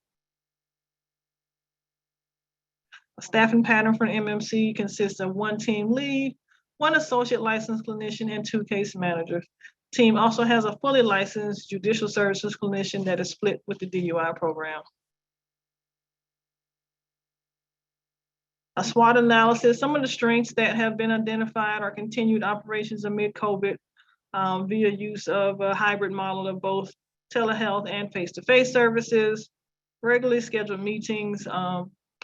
A staffing pattern for MMC consists of 1 team lead, 1 associate licensed clinician, and 2 case managers. The team also has a fully licensed judicial services clinician that is split with the DUI program. A SWOT analysis, some of the strengths that have been identified are continued operations amid COVID via use of a hybrid model of both telehealth, and face-to-face services, regularly scheduled meetings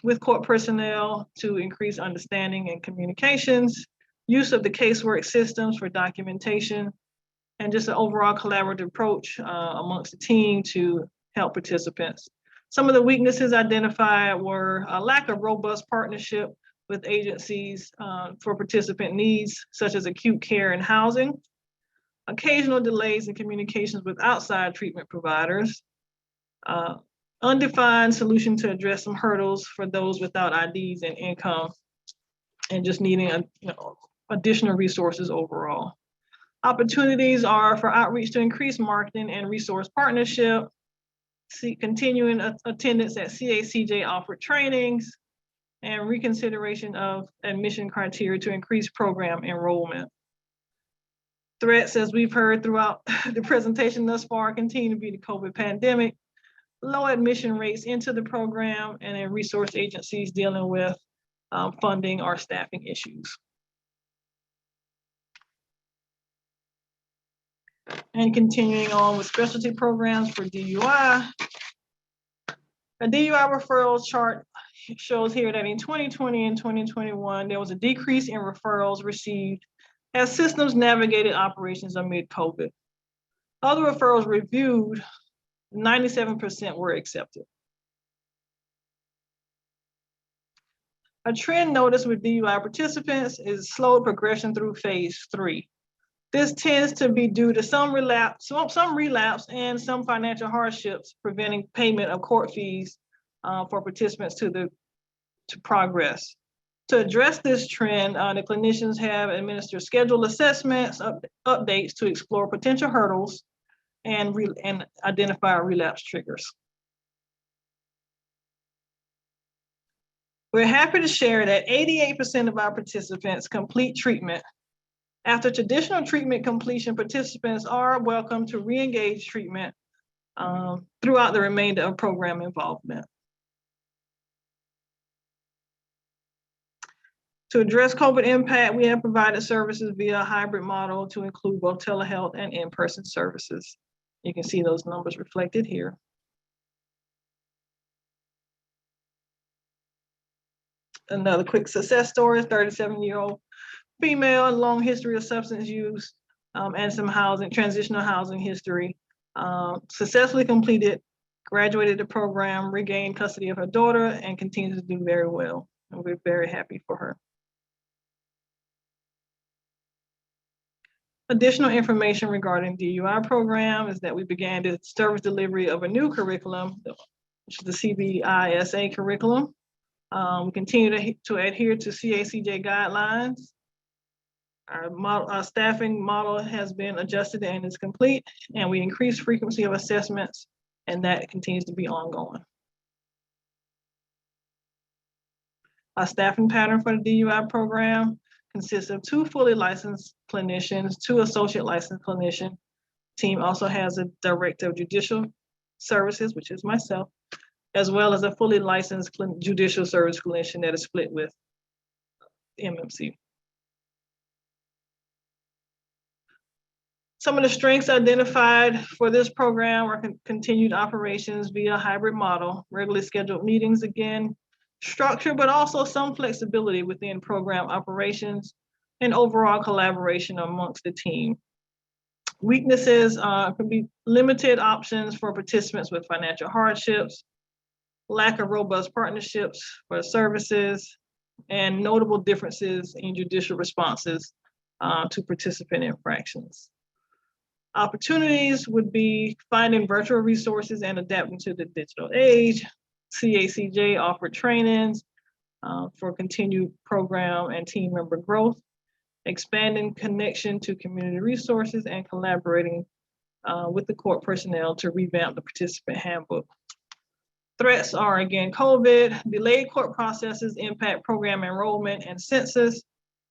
with court personnel to increase understanding and communications, use of the casework systems for documentation, and just an overall collaborative approach amongst the team to help participants. Some of the weaknesses identified were a lack of robust partnership with agencies for participant needs, such as acute care and housing, occasional delays in communications with outside treatment providers, undefined solution to address some hurdles for those without IDs and income, and just needing additional resources overall. Opportunities are for outreach to increase marketing and resource partnership, continuing attendance at CACJ offered trainings, and reconsideration of admission criteria to increase program enrollment. Threats, as we've heard throughout the presentation thus far, continue to be the COVID pandemic, low admission rates into the program, and then resource agencies dealing with funding or staffing issues. And continuing on with specialty programs for DUI. A DUI referrals chart shows here that in 2020 and 2021, there was a decrease in referrals received as systems navigated operations amid COVID. Other referrals reviewed, 97% were accepted. A trend noticed with DUI participants is slow progression through phase 3. This tends to be due to some relapse and some financial hardships preventing payment of court fees for participants to progress. To address this trend, the clinicians have administered scheduled assessments, updates to explore potential hurdles and identify relapse triggers. We're happy to share that 88% of our participants complete treatment. After traditional treatment completion, participants are welcome to re-engage treatment throughout the remainder of program involvement. To address COVID impact, we have provided services via a hybrid model to include both telehealth and in-person services. You can see those numbers reflected here. Another quick success story, 37-year-old female, long history of substance use and some transitional housing history. Successfully completed, graduated the program, regained custody of her daughter, and continues to do very well. And we're very happy for her. Additional information regarding DUI program is that we began the service delivery of a new curriculum, which is the CBISA curriculum. We continue to adhere to CACJ guidelines. Our staffing model has been adjusted and is complete, and we increased frequency of assessments, and that continues to be ongoing. Our staffing pattern for the DUI program consists of 2 fully licensed clinicians, 2 associate licensed clinicians. Team also has a director of judicial services, which is myself, as well as a fully licensed judicial service clinician that is split with MMC. Some of the strengths identified for this program are continued operations via a hybrid model, regularly scheduled meetings again, structure, but also some flexibility within program operations and overall collaboration amongst the team. Weaknesses could be limited options for participants with financial hardships, lack of robust partnerships for services, and notable differences in judicial responses to participant infractions. Opportunities would be finding virtual resources and adapting to the digital age. CACJ offered trainings for continued program and team member growth, expanding connection to community resources, and collaborating with the court personnel to revamp the participant handbook. Threats are, again, COVID, delayed court processes impact program enrollment and census,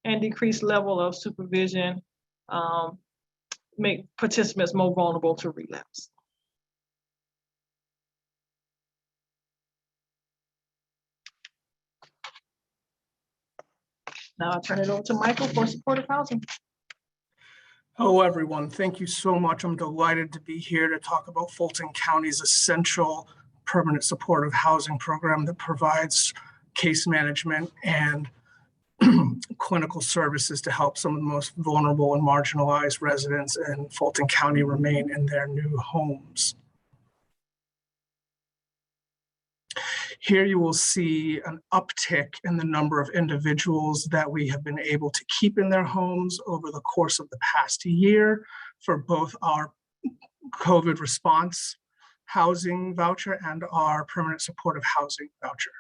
and decreased level of supervision make participants more vulnerable to relapse. Now I'll turn it over to Michael for supportive housing. Hello, everyone. Thank you so much. I'm delighted to be here to talk about Fulton County's essential permanent supportive housing program that provides case management and clinical services to help some of the most vulnerable and marginalized residents in Fulton County remain in their new homes. Here you will see an uptick in the number of individuals that we have been able to keep in their homes over the course of the past year for both our COVID response housing voucher and our permanent supportive housing voucher.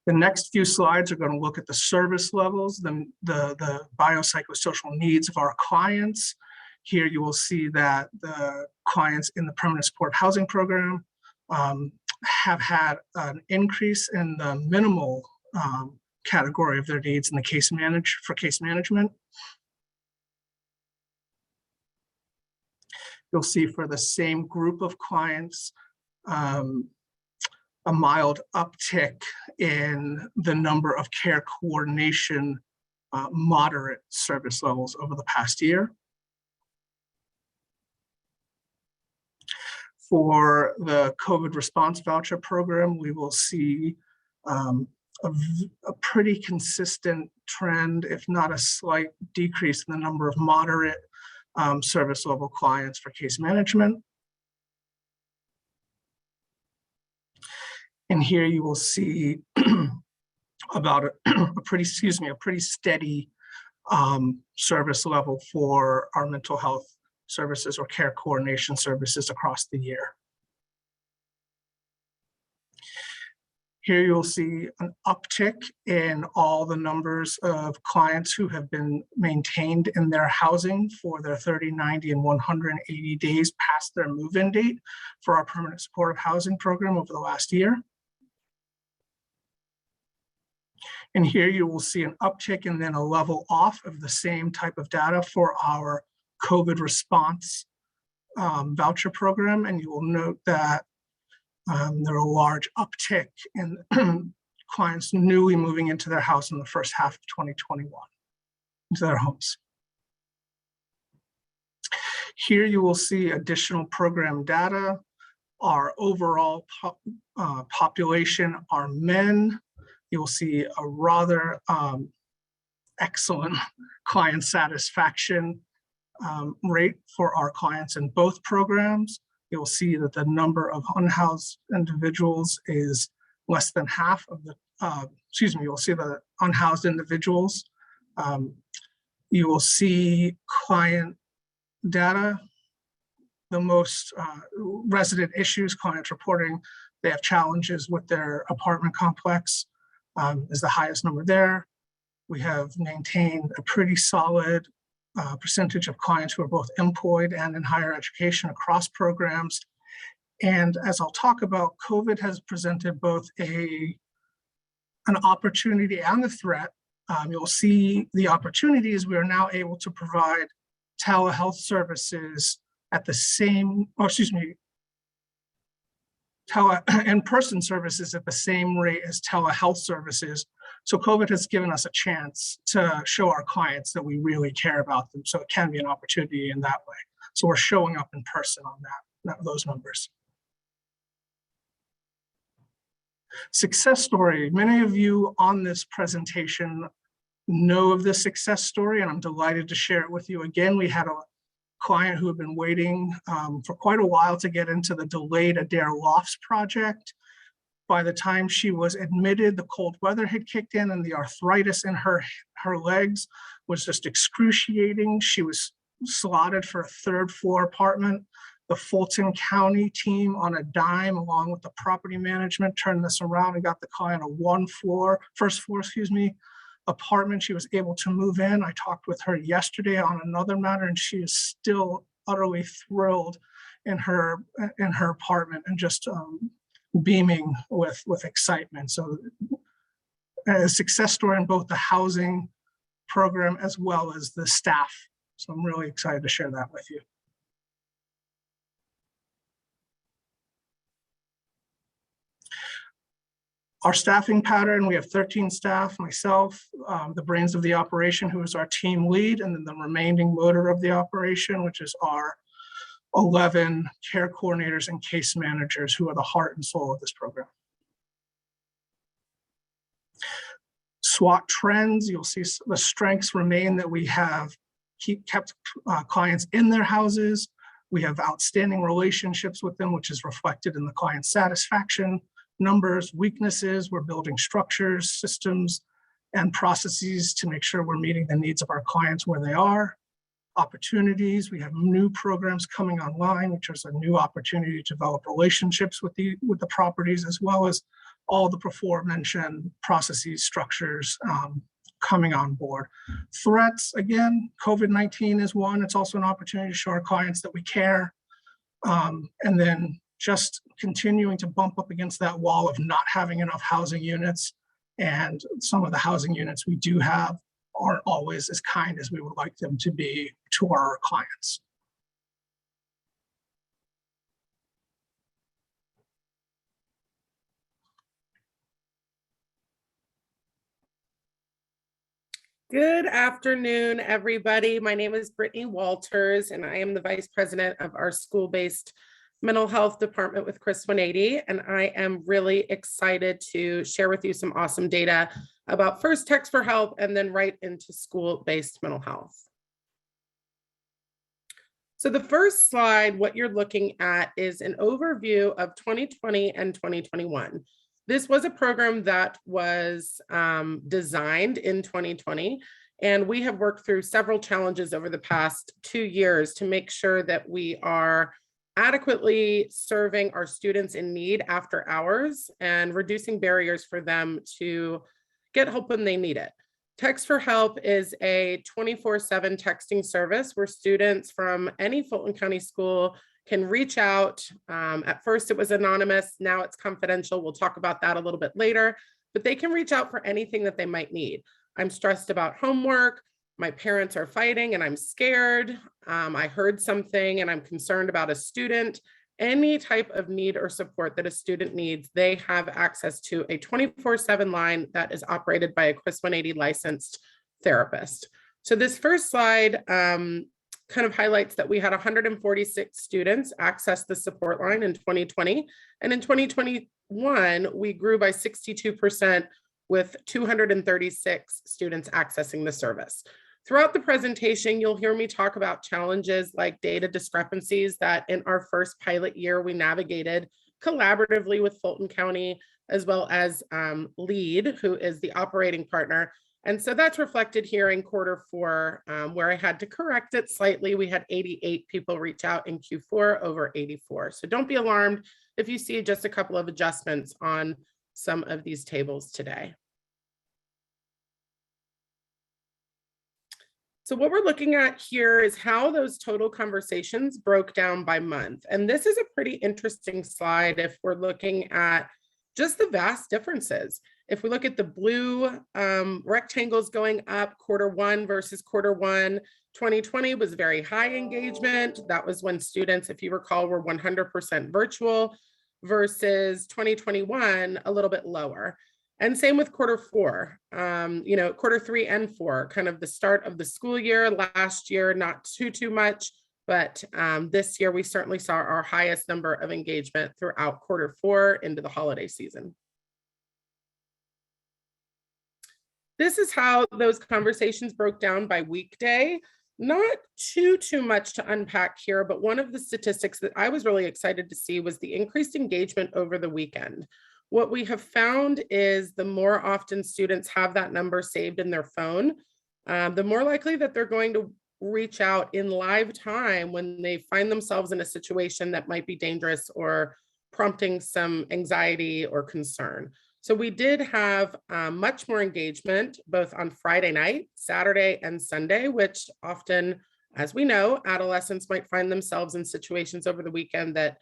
The next few slides are going to look at the service levels, the biopsychosocial needs of our clients. Here you will see that the clients in the permanent supportive housing program have had an increase in the minimal category of their needs in the case management. You'll see for the same group of clients, a mild uptick in the number of care coordination moderate service levels over the past year. For the COVID response voucher program, we will see a pretty consistent trend, if not a slight decrease in the number of moderate service level clients for case management. And here you will see about a pretty steady service level for our mental health services or care coordination services across the year. Here you'll see an uptick in all the numbers of clients who have been maintained in their housing for their 30, 90, and 180 days past their move-in date for our permanent supportive housing program over the last year. And here you will see an uptick and then a level off of the same type of data for our COVID response voucher program. And you will note that there are a large uptick in clients newly moving into their house in the first half of 2021, into their homes. Here you will see additional program data. Our overall population are men. You'll see a rather excellent client satisfaction rate for our clients in both programs. You'll see that the number of unhoused individuals is less than half of the, you'll see the unhoused individuals. You will see client data, the most resident issues, clients reporting they have challenges with their apartment complex is the highest number there. We have maintained a pretty solid percentage of clients who are both employed and in higher education across programs. And as I'll talk about, COVID has presented both an opportunity and a threat. You'll see the opportunities. We are now able to provide telehealth services at the same, in-person services at the same rate as telehealth services. So COVID has given us a chance to show our clients that we really care about them. So it can be an opportunity in that way. So we're showing up in person on those numbers. Success story. Many of you on this presentation know of this success story, and I'm delighted to share it with you again. We had a client who had been waiting for quite a while to get into the delayed Adair Lofts project. By the time she was admitted, the cold weather had kicked in and the arthritis in her legs was just excruciating. She was slotted for a third floor apartment. The Fulton County team on a dime, along with the property management, turned this around and got the client a first floor apartment. She was able to move in. I talked with her yesterday on another matter, and she is still utterly thrilled in her apartment and just beaming with excitement. So a success story in both the housing program as well as the staff. So I'm really excited to share that with you. Our staffing pattern, we have 13 staff, myself, the brains of the operation, who is our team lead, and then the remaining motor of the operation, which is our 11 care coordinators and case managers, who are the heart and soul of this program. SWOT trends, you'll see the strengths remain that we have kept clients in their houses. We have outstanding relationships with them, which is reflected in the client satisfaction numbers. Weaknesses, we're building structures, systems, and processes to make sure we're meeting the needs of our clients where they are. Opportunities, we have new programs coming online, which is a new opportunity to develop relationships with the properties, as well as all the before mentioned processes, structures coming on board. Threats, again, COVID-19 is one. It's also an opportunity to show our clients that we care. And then just continuing to bump up against that wall of not having enough housing units. And some of the housing units we do have aren't always as kind as we would like them to be to our clients. Good afternoon, everybody. My name is Brittany Walters, and I am the Vice President of our school-based mental health department with CRIS 180. And I am really excited to share with you some awesome data about first text for help and then right into school-based mental health. So the first slide, what you're looking at is an overview of 2020 and 2021. This was a program that was designed in 2020, and we have worked through several challenges over the past 2 years to make sure that we are adequately serving our students in need after hours and reducing barriers for them to get help when they need it. Text for Help is a 24/7 texting service where students from any Fulton County school can reach out. At first it was anonymous, now it's confidential. We'll talk about that a little bit later, but they can reach out for anything that they might need. I'm stressed about homework, my parents are fighting and I'm scared, I heard something and I'm concerned about a student. Any type of need or support that a student needs, they have access to a 24/7 line that is operated by a CRIS 180 licensed therapist. So this first slide kind of highlights that we had 146 students access the support line in 2020. And in 2021, we grew by 62% with 236 students accessing the service. Throughout the presentation, you'll hear me talk about challenges like data discrepancies that in our first pilot year, we navigated collaboratively with Fulton County, as well as LEAD, who is the operating partner. And so that's reflected here in Q4, where I had to correct it slightly. We had 88 people reach out in Q4 over 84. So don't be alarmed if you see just a couple of adjustments on some of these tables today. So what we're looking at here is how those total conversations broke down by month. And this is a pretty interesting slide if we're looking at just the vast differences. If we look at the blue rectangles going up, Q1 versus Q1, 2020 was very high engagement. That was when students, if you recall, were 100% virtual versus 2021, a little bit lower. And same with Q4, Q3 and 4, kind of the start of the school year. Last year, not too much, but this year we certainly saw our highest number of engagement throughout Q4 into the holiday season. This is how those conversations broke down by weekday. Not too much to unpack here, but one of the statistics that I was really excited to see was the increased engagement over the weekend. What we have found is the more often students have that number saved in their phone, the more likely that they're going to reach out in live time when they find themselves in a situation that might be dangerous or prompting some anxiety or concern. So we did have much more engagement both on Friday night, Saturday, and Sunday, which often, as we know, adolescents might find themselves in situations over the weekend that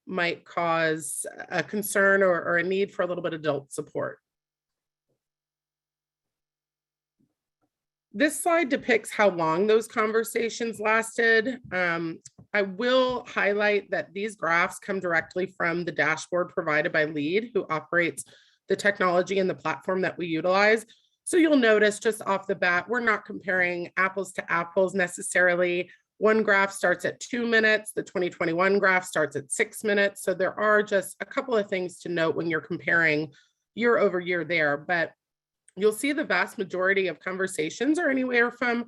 might cause a concern or a need for a little bit of adult support. This slide depicts how long those conversations lasted. I will highlight that these graphs come directly from the dashboard provided by LEAD, who operates the technology and the platform that we utilize. So you'll notice just off the bat, we're not comparing apples to apples necessarily. One graph starts at 2 minutes, the 2021 graph starts at 6 minutes. So there are just a couple of things to note when you're comparing year over year there, but you'll see the vast majority of conversations are anywhere from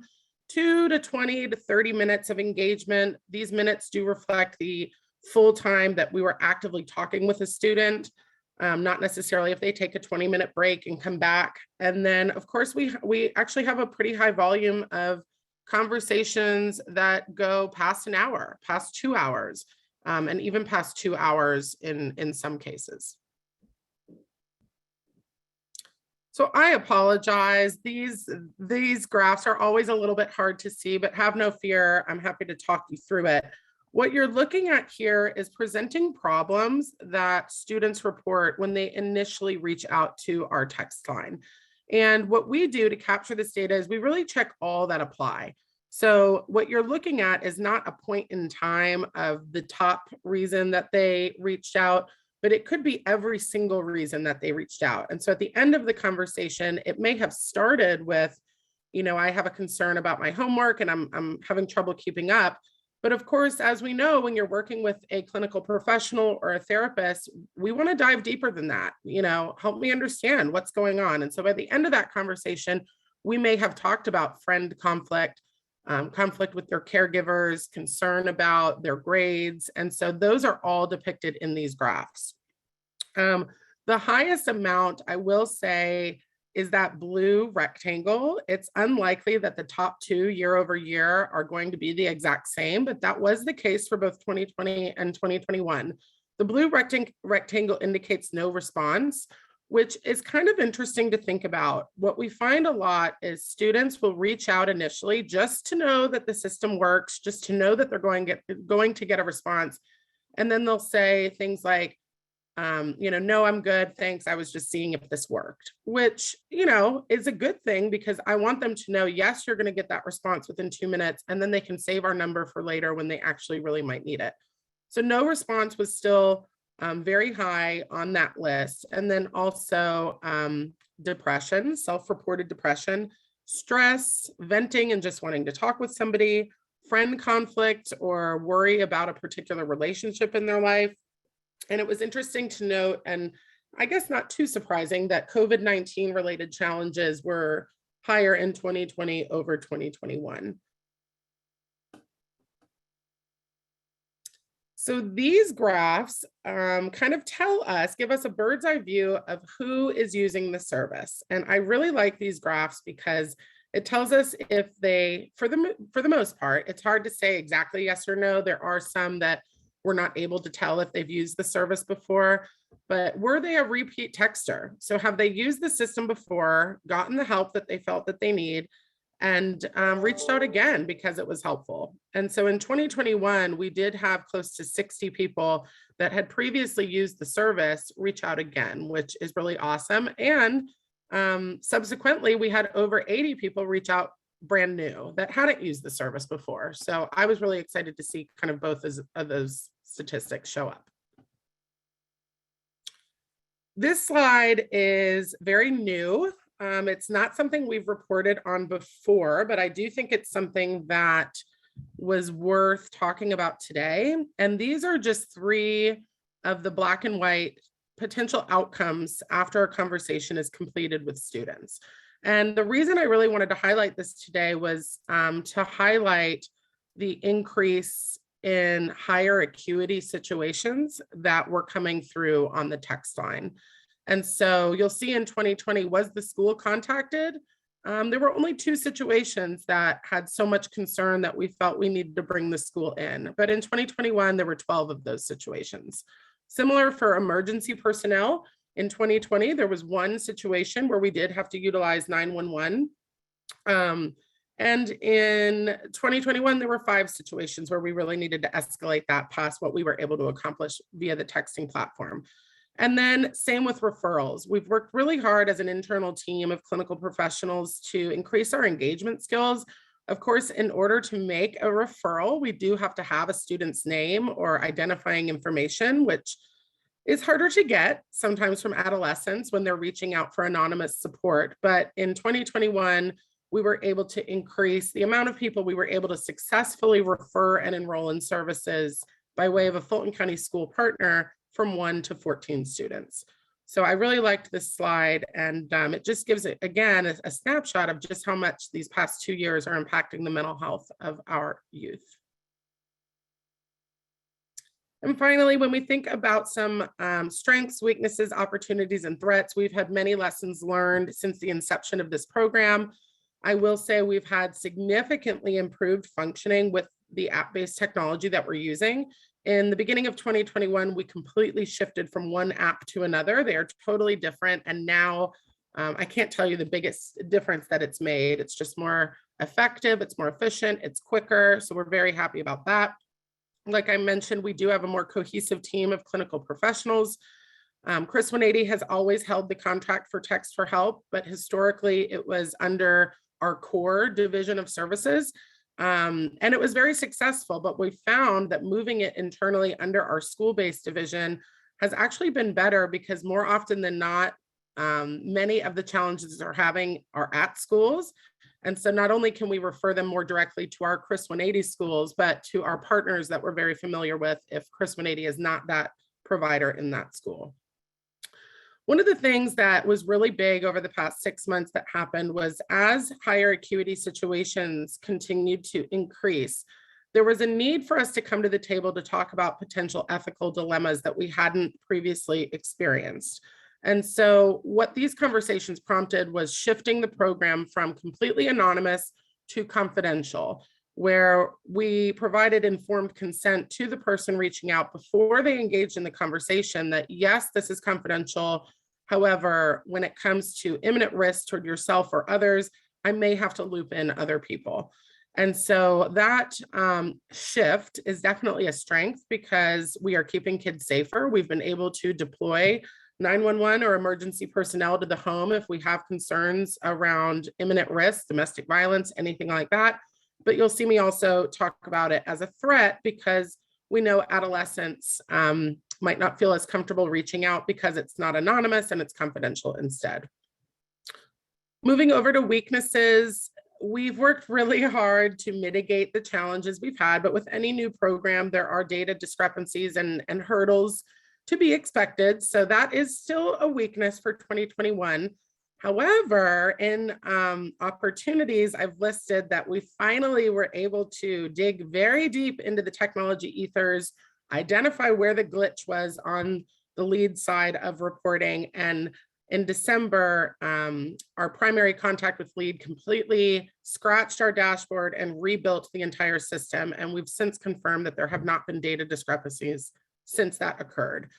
2 to 20 to 30 minutes of engagement. These minutes do reflect the full time that we were actively talking with a student, not necessarily if they take a 20-minute break and come back. And then, of course, we actually have a pretty high volume of conversations that go past an hour, past 2 hours, and even past 2 hours in some cases. So I apologize. These graphs are always a little bit hard to see, but have no fear. I'm happy to talk you through it. What you're looking at here is presenting problems that students report when they initially reach out to our text line. And what we do to capture this data is we really check all that apply. So what you're looking at is not a point in time of the top reason that they reached out, but it could be every single reason that they reached out. And so at the end of the conversation, it may have started with, I have a concern about my homework and I'm having trouble keeping up. But of course, as we know, when you're working with a clinical professional or a therapist, we want to dive deeper than that, help me understand what's going on. And so by the end of that conversation, we may have talked about friend conflict, conflict with their caregivers, concern about their grades. And so those are all depicted in these graphs. The highest amount, I will say, is that blue rectangle. It's unlikely that the top 2 year over year are going to be the exact same, but that was the case for both 2020 and 2021. The blue rectangle indicates no response, which is kind of interesting to think about. What we find a lot is students will reach out initially just to know that the system works, just to know that they're going to get a response. And then they'll say things like, no, I'm good, thanks. I was just seeing if this worked, which, is a good thing because I want them to know, yes, you're going to get that response within 2 minutes, and then they can save our number for later when they actually really might need it. So no response was still very high on that list. And then also depression, self-reported depression, stress, venting and just wanting to talk with somebody, friend conflict or worry about a particular relationship in their life. And it was interesting to note, and I guess not too surprising, that COVID-19 related challenges were higher in 2020 over 2021. So these graphs kind of give us a bird's eye view of who is using the service. And I really like these graphs because it tells us if they, for the most part, it's hard to say exactly yes or no. There are some that we're not able to tell if they've used the service before, but were they a repeat texter? So have they used the system before, gotten the help that they felt that they need, and reached out again because it was helpful? And so in 2021, we did have close to 60 people that had previously used the service reach out again, which is really awesome. And subsequently, we had over 80 people reach out brand new that hadn't used the service before. So I was really excited to see kind of both of those statistics show up. This slide is very new. It's not something we've reported on before, but I do think it's something that was worth talking about today. And these are just 3 of the black and white potential outcomes after a conversation is completed with students. And the reason I really wanted to highlight this today was to highlight the increase in higher acuity situations that were coming through on the text line. And so you'll see in 2020, was the school contacted? There were only 2 situations that had so much concern that we felt we needed to bring the school in. But in 2021, there were 12 of those situations. Similar for emergency personnel. In 2020, there was 1 situation where we did have to utilize 911. And in 2021, there were 5 situations where we really needed to escalate that past what we were able to accomplish via the texting platform. And then same with referrals. We've worked really hard as an internal team of clinical professionals to increase our engagement skills. Of course, in order to make a referral, we do have to have a student's name or identifying information, which is harder to get sometimes from adolescents when they're reaching out for anonymous support. But in 2021, we were able to increase the amount of people we were able to successfully refer and enroll in services by way of a Fulton County school partner from 1 to 14 students. So I really liked this slide, and it just gives it, again, a snapshot of just how much these past 2 years are impacting the mental health of our youth. And finally, when we think about some strengths, weaknesses, opportunities, and threats, we've had many lessons learned since the inception of this program. I will say we've had significantly improved functioning with the app-based technology that we're using. In the beginning of 2021, we completely shifted from one app to another. They are totally different. And now I can't tell you the biggest difference that it's made. It's just more effective, it's more efficient, it's quicker. So we're very happy about that. Like I mentioned, we do have a more cohesive team of clinical professionals. Chris 180 has always held the contract for Text for Help, but historically it was under our core division of services. And it was very successful, but we found that moving it internally under our school-based division has actually been better because more often than not, many of the challenges they're having are at schools. And so not only can we refer them more directly to our Chris 180 schools, but to our partners that we're very familiar with if Chris 180 is not that provider in that school. One of the things that was really big over the past 6 months that happened was as higher acuity situations continued to increase, there was a need for us to come to the table to talk about potential ethical dilemmas that we hadn't previously experienced. And so what these conversations prompted was shifting the program from completely anonymous to confidential, where we provided informed consent to the person reaching out before they engaged in the conversation that, yes, this is confidential. However, when it comes to imminent risk toward yourself or others, I may have to loop in other people. And so that shift is definitely a strength because we are keeping kids safer. We've been able to deploy 911 or emergency personnel to the home if we have concerns around imminent risk, domestic violence, anything like that. But you'll see me also talk about it as a threat because we know adolescents might not feel as comfortable reaching out because it's not anonymous and it's confidential instead. Moving over to weaknesses, we've worked really hard to mitigate the challenges we've had, but with any new program, there are data discrepancies and hurdles to be expected. So that is still a weakness for 2021. However, in opportunities, I've listed that we finally were able to dig very deep into the technology ethers, identify where the glitch was on the lead side of reporting. And in December, our primary contact with lead completely scratched our dashboard and rebuilt the entire system. And we've since confirmed that there have not been data discrepancies since that occurred.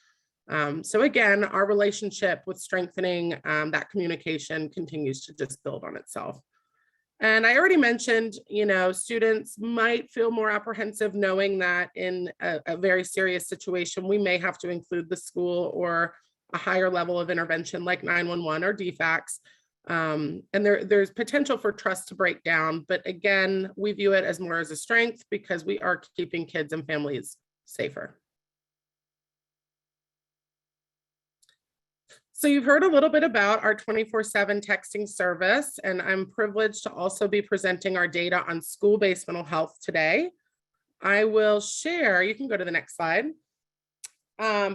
So again, our relationship with strengthening that communication continues to just build on itself. And I already mentioned, students might feel more apprehensive knowing that in a very serious situation, we may have to include the school or a higher level of intervention like 911 or DFACS. And there's potential for trust to break down. But again, we view it as more as a strength because we are keeping kids and families safer. So you've heard a little bit about our 24/7 texting service, and I'm privileged to also be presenting our data on school-based mental health today. I will share, you can go to the next slide.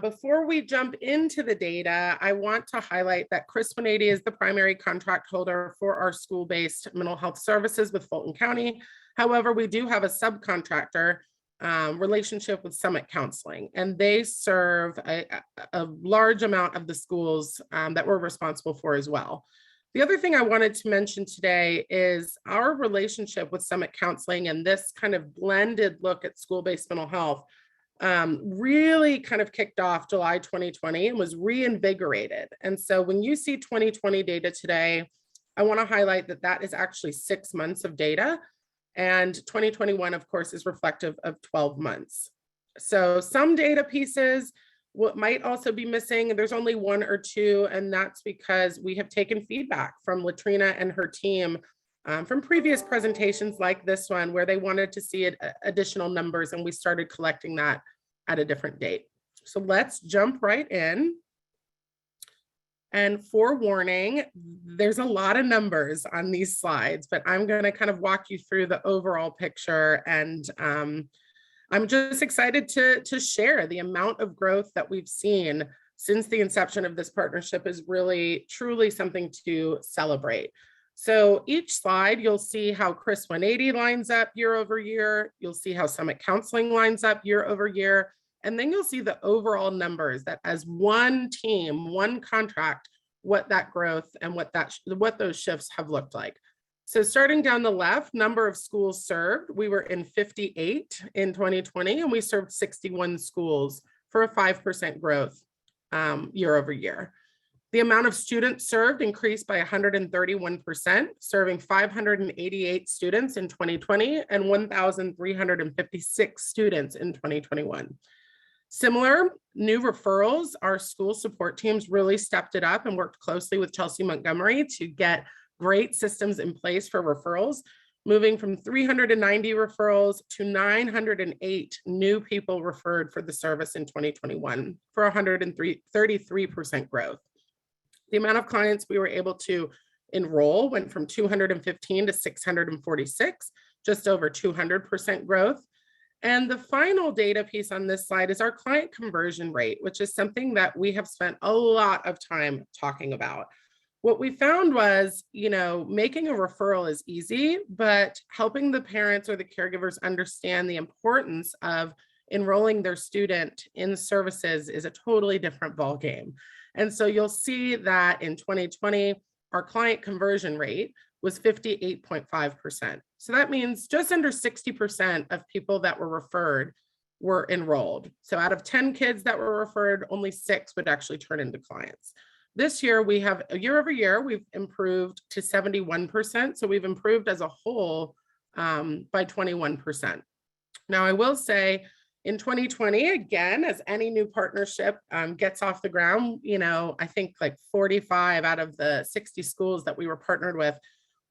Before we jump into the data, I want to highlight that Chris 180 is the primary contract holder for our school-based mental health services with Fulton County. However, we do have a subcontractor relationship with Summit Counseling, and they serve a large amount of the schools that we're responsible for as well. The other thing I wanted to mention today is our relationship with Summit Counseling and this kind of blended look at school-based mental health really kind of kicked off July 2020 and was reinvigorated. And so when you see 2020 data today, I want to highlight that that is actually 6 months of data. And 2021, of course, is reflective of 12 months. So some data pieces What might also be missing, there's only one or two, and that's because we have taken feedback from Latrina and her team from previous presentations like this one, where they wanted to see additional numbers, and we started collecting that at a different date. So let's jump right in. And forewarning, there's a lot of numbers on these slides, but I'm going to kind of walk you through the overall picture. And I'm just excited to share the amount of growth that we've seen since the inception of this partnership is really, truly something to celebrate. So each slide, you'll see how CRIS 180 lines up year over year. You'll see how Summit Counseling lines up year over year. And then you'll see the overall numbers that as one team, one contract, what that growth and what those shifts have looked like. So starting down the left, number of schools served, we were in 58 in 2020, and we served 61 schools for a 5% growth year over year. The amount of students served increased by 131%, serving 588 students in 2020 and 1,356 students in 2021. Similar new referrals, our school support teams really stepped it up and worked closely with Chelsea Montgomery to get great systems in place for referrals, moving from 390 referrals to 908 new people referred for the service in 2021 for 33% growth. The amount of clients we were able to enroll went from 215 to 646, just over 200% growth. And the final data piece on this slide is our client conversion rate, which is something that we have spent a lot of time talking about. What we found was, making a referral is easy, but helping the parents or the caregivers understand the importance of enrolling their student in services is a totally different ballgame. And so you'll see that in 2020, our client conversion rate was 58.5%. So that means just under 60% of people that were referred were enrolled. So out of 10 kids that were referred, only 6 would actually turn into clients. This year, we have year over year, we've improved to 71%. So we've improved as a whole by 21%. Now, I will say in 2020, again, as any new partnership gets off the ground, I think like 45 out of the 60 schools that we were partnered with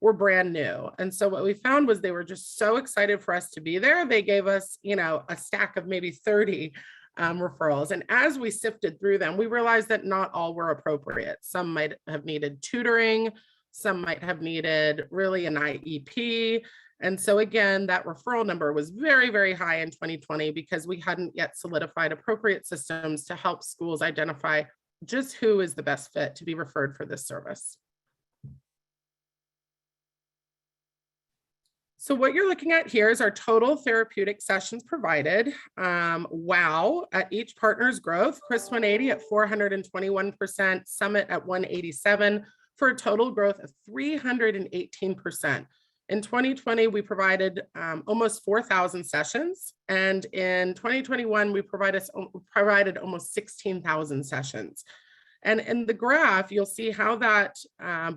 were brand new. And so what we found was they were just so excited for us to be there. They gave us, a stack of maybe 30 referrals. And as we sifted through them, we realized that not all were appropriate. Some might have needed tutoring. Some might have needed really an IEP. And so again, that referral number was very, very high in 2020 because we hadn't yet solidified appropriate systems to help schools identify just who is the best fit to be referred for this service. So what you're looking at here is our total therapeutic sessions provided. Wow, at each partner's growth, CRIS 180 at 421%, Summit at 187, for a total growth of 318%. In 2020, we provided almost 4,000 sessions, and in 2021, we provided almost 16,000 sessions. And in the graph, you'll see how that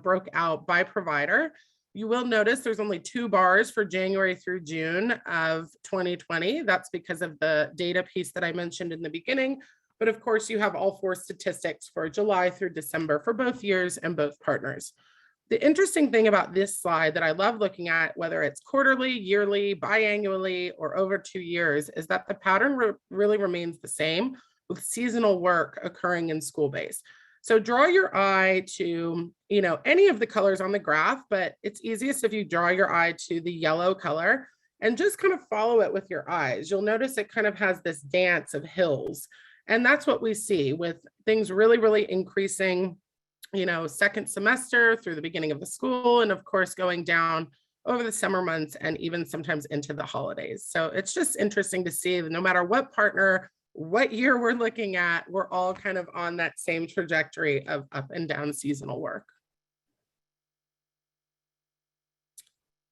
broke out by provider. You will notice there's only 2 bars for January through June of 2020. That's because of the data piece that I mentioned in the beginning. But of course, you have all 4 statistics for July through December for both years and both partners. The interesting thing about this slide that I love looking at, whether it's quarterly, yearly, biannually, or over 2 years, is that the pattern really remains the same with seasonal work occurring in school-based. So draw your eye to, any of the colors on the graph, but it's easiest if you draw your eye to the yellow color and just kind of follow it with your eyes. You'll notice it kind of has this dance of hills. And that's what we see with things really, really increasing, second semester through the beginning of the school, and of course, going down over the summer months and even sometimes into the holidays. So it's just interesting to see that no matter what partner, what year we're looking at, we're all kind of on that same trajectory of up and down seasonal work.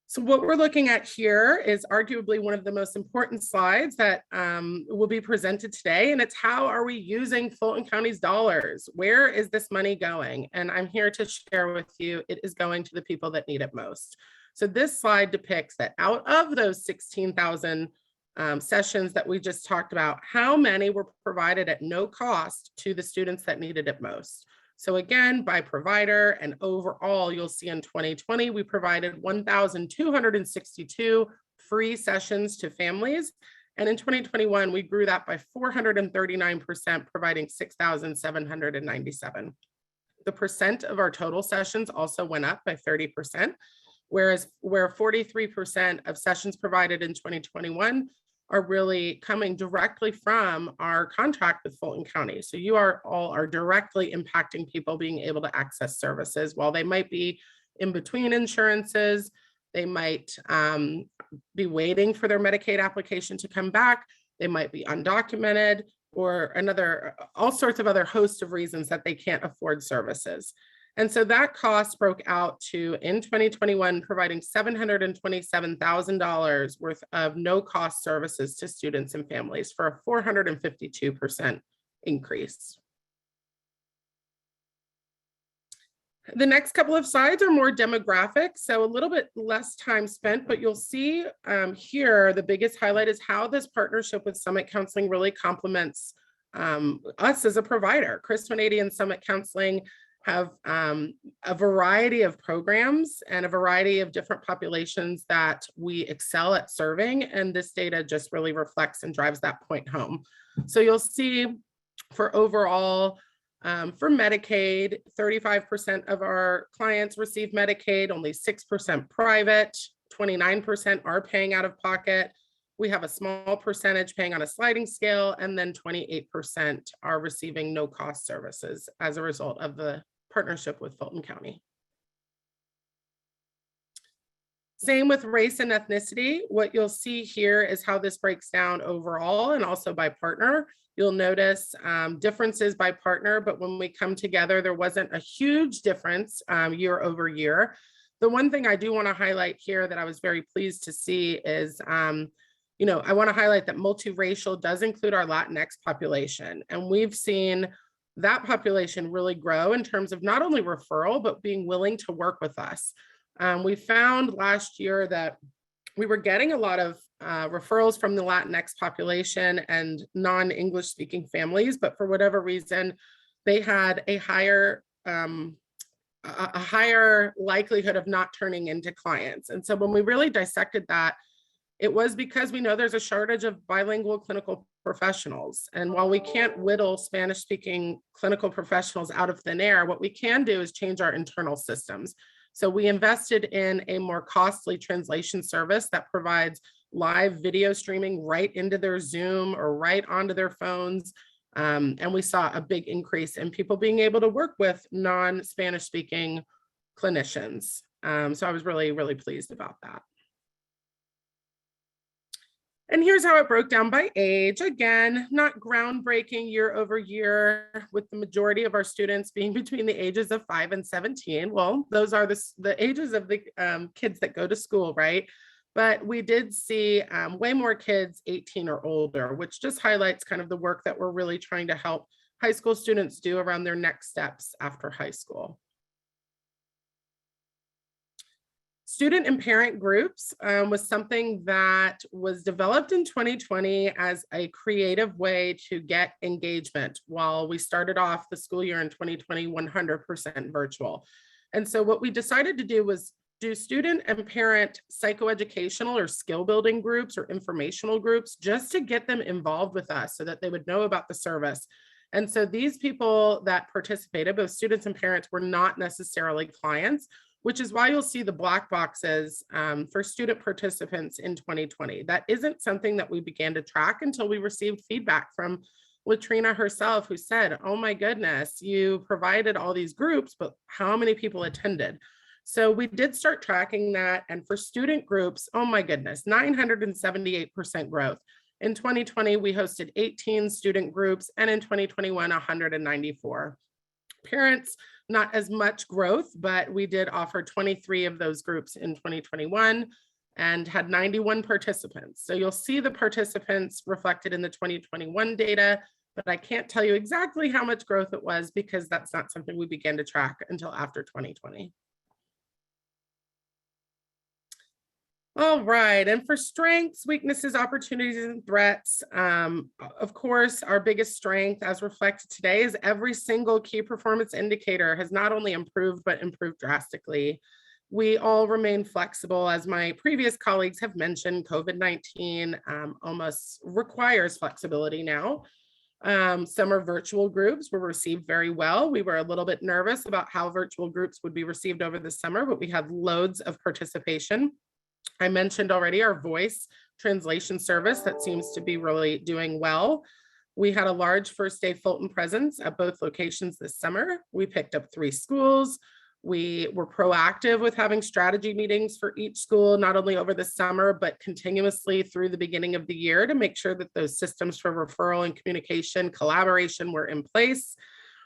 So what we're looking at here is arguably one of the most important slides that will be presented today, and it's how are we using Fulton County's dollars? Where is this money going? And I'm here to share with you, it is going to the people that need it most. So this slide depicts that out of those 16,000 sessions that we just talked about, how many were provided at no cost to the students that needed it most? So again, by provider and overall, you'll see in 2020, we provided 1,262 free sessions to families. And in 2021, we grew that by 439%, providing 6,797. The percent of our total sessions also went up by 30%, whereas where 43% of sessions provided in 2021 are really coming directly from our contract with Fulton County. So you all are directly impacting people being able to access services. While they might be in between insurances, they might be waiting for their Medicaid application to come back, they might be undocumented, or all sorts of other host of reasons that they can't afford services. And so that cost broke out to, in 2021, providing $727,000 worth of no-cost services to students and families for a 452% increase. The next couple of slides are more demographic, so a little bit less time spent, but you'll see here the biggest highlight is how this partnership with Summit Counseling really complements us as a provider. Chris 180 and Summit Counseling have a variety of programs and a variety of different populations that we excel at serving, and this data just really reflects and drives that point home. So you'll see for overall, for Medicaid, 35% of our clients receive Medicaid, only 6% private, 29% are paying out of pocket. We have a small percentage paying on a sliding scale, and then 28% are receiving no-cost services as a result of the partnership with Fulton County. Same with race and ethnicity. What you'll see here is how this breaks down overall and also by partner. You'll notice differences by partner, but when we come together, there wasn't a huge difference year over year. The one thing I do want to highlight here that I was very pleased to see is, I want to highlight that multiracial does include our Latinx population, and we've seen that population really grow in terms of not only referral, but being willing to work with us. We found last year that we were getting a lot of referrals from the Latinx population and non-English speaking families, but for whatever reason, they had a higher likelihood of not turning into clients. And so when we really dissected that, it was because we know there's a shortage of bilingual clinical professionals. And while we can't whittle Spanish-speaking clinical professionals out of thin air, what we can do is change our internal systems. So we invested in a more costly translation service that provides live video streaming right into their Zoom or right onto their phones. And we saw a big increase in people being able to work with non-Spanish speaking clinicians. So I was really, really pleased about that. And here's how it broke down by age. Again, not groundbreaking year over year, with the majority of our students being between the ages of 5 and 17. Well, those are the ages of the kids that go to school, right? But we did see way more kids 18 or older, which just highlights kind of the work that we're really trying to help high school students do around their next steps after high school. Student and parent groups was something that was developed in 2020 as a creative way to get engagement while we started off the school year in 2020 100% virtual. And so what we decided to do was do student and parent psychoeducational or skill building groups or informational groups just to get them involved with us so that they would know about the service. And so these people that participated, both students and parents, were not necessarily clients, which is why you'll see the black boxes for student participants in 2020. That isn't something that we began to track until we received feedback from Latrina herself, who said, oh my goodness, you provided all these groups, but how many people attended? So we did start tracking that. And for student groups, oh my goodness, 978% growth. In 2020, we hosted 18 student groups, and in 2021, 194. Parents, not as much growth, but we did offer 23 of those groups in 2021 and had 91 participants. So you'll see the participants reflected in the 2021 data, but I can't tell you exactly how much growth it was because that's not something we began to track until after 2020. All right, and for strengths, weaknesses, opportunities, and threats, of course, our biggest strength as reflected today is every single key performance indicator has not only improved, but improved drastically. We all remain flexible. As my previous colleagues have mentioned, COVID-19 almost requires flexibility now. Summer virtual groups were received very well. We were a little bit nervous about how virtual groups would be received over the summer, but we had loads of participation. I mentioned already our voice translation service that seems to be really doing well. We had a large First Day Fulton presence at both locations this summer. We picked up 3 schools. We were proactive with having strategy meetings for each school, not only over the summer, but continuously through the beginning of the year to make sure that those systems for referral and communication, collaboration were in place.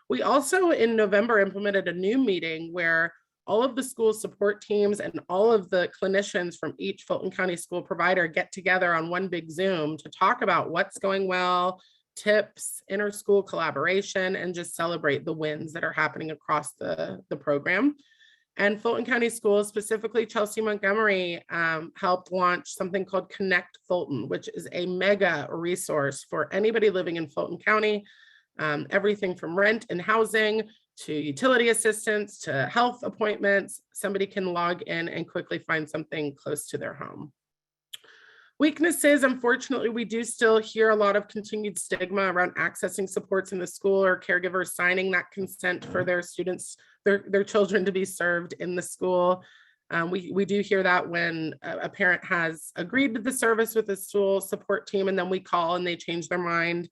We also in November implemented a new meeting where all of the school support teams and all of the clinicians from each Fulton County school provider get together on one big Zoom to talk about what's going well, tips, inter-school collaboration, and just celebrate the wins that are happening across the program. And Fulton County Schools, specifically Chelsea Montgomery, helped launch something called Connect Fulton, which is a mega resource for anybody living in Fulton County, everything from rent and housing to utility assistance, to health appointments. Somebody can log in and quickly find something close to their home. Weaknesses, unfortunately, we do still hear a lot of continued stigma around accessing supports in the school or caregivers signing that consent for their students, their children to be served in the school. We do hear that when a parent has agreed to the service with the school support team and then we call and they change their mind.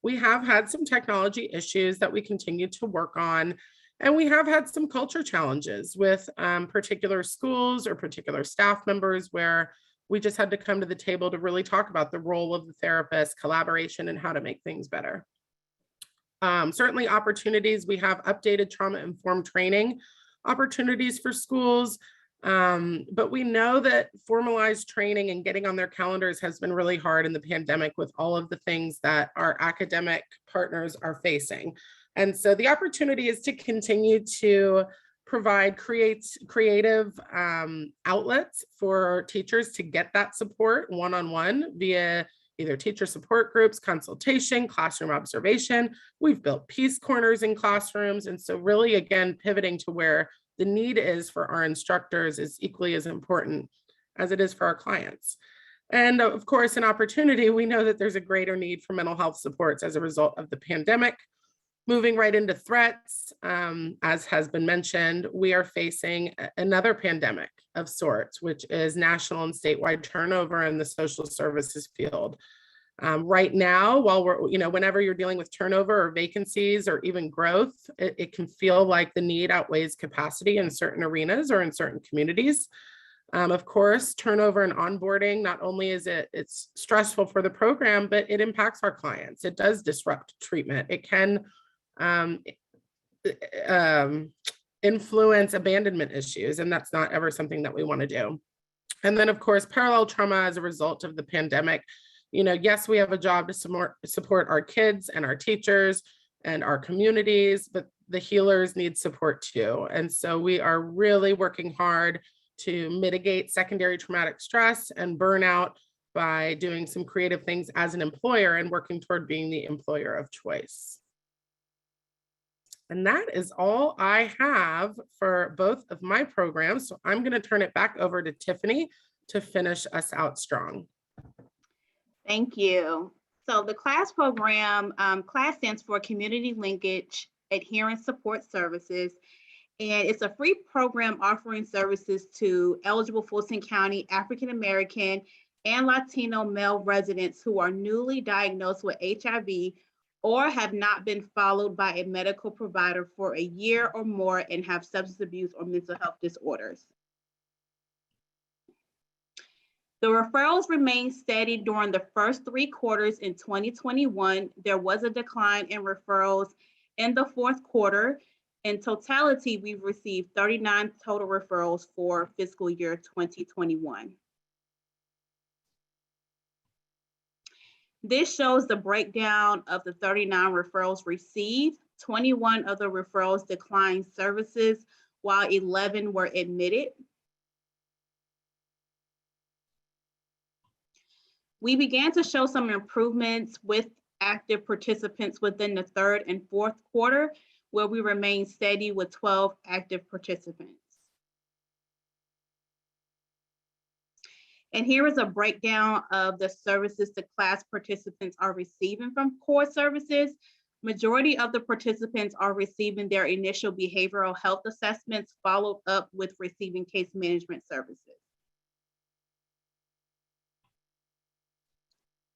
We have had some technology issues that we continue to work on, and we have had some culture challenges with particular schools or particular staff members where we just had to come to the table to really talk about the role of the therapist, collaboration, and how to make things better. Certainly opportunities, we have updated trauma-informed training opportunities for schools, but we know that formalized training and getting on their calendars has been really hard in the pandemic with all of the things that our academic partners are facing. And so the opportunity is to continue to provide creative outlets for teachers to get that support one-on-one via either teacher support groups, consultation, classroom observation. We've built peace corners in classrooms. And so really, again, pivoting to where the need is for our instructors is equally as important as it is for our clients. And of course, an opportunity, we know that there's a greater need for mental health supports as a result of the pandemic. Moving right into threats, as has been mentioned, we are facing another pandemic of sorts, which is national and statewide turnover in the social services field. Right now, while we're, whenever you're dealing with turnover or vacancies or even growth, it can feel like the need outweighs capacity in certain arenas or in certain communities. Of course, turnover and onboarding, not only is it's stressful for the program, but it impacts our clients. It does disrupt treatment. It can influence abandonment issues, and that's not ever something that we want to do. And then, of course, parallel trauma as a result of the pandemic. Yes, we have a job to support our kids and our teachers and our communities, but the healers need support too. And so we are really working hard to mitigate secondary traumatic stress and burnout by doing some creative things as an employer and working toward being the employer of choice. And that is all I have for both of my programs. So I'm going to turn it back over to Tiffany to finish us out strong. Thank you. So the CLASS program, CLASS stands for Community Linkage Adherence Support Services. And it's a free program offering services to eligible Fulton County African-American and Latino male residents who are newly diagnosed with HIV or have not been followed by a medical provider for a year or more and have substance abuse or mental health disorders. The referrals remained steady during the first 3 quarters in 2021. There was a decline in referrals in the 4th quarter. In totality, we've received 39 total referrals for fiscal year 2021. This shows the breakdown of the 39 referrals received. 21 of the referrals declined services, while 11 were admitted. We began to show some improvements with active participants within the third and fourth quarter, where we remained steady with 12 active participants. And here is a breakdown of the services the class participants are receiving from core services. Majority of the participants are receiving their initial behavioral health assessments, followed up with receiving case management services.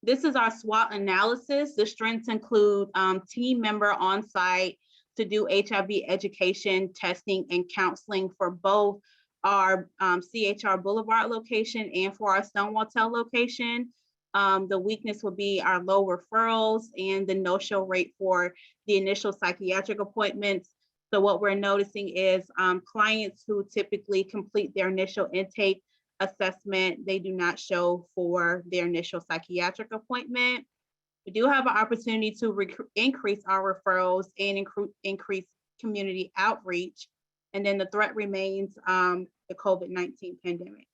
This is our SWOT analysis. The strengths include team member on site to do HIV education, testing, and counseling for both our CHR Boulevard location and for our Stonewall location. The weakness will be our low referrals and the no-show rate for the initial psychiatric appointments. So what we're noticing is clients who typically complete their initial intake assessment, they do not show for their initial psychiatric appointment. We do have an opportunity to increase our referrals and increase community outreach. And then the threat remains the COVID-19 pandemic.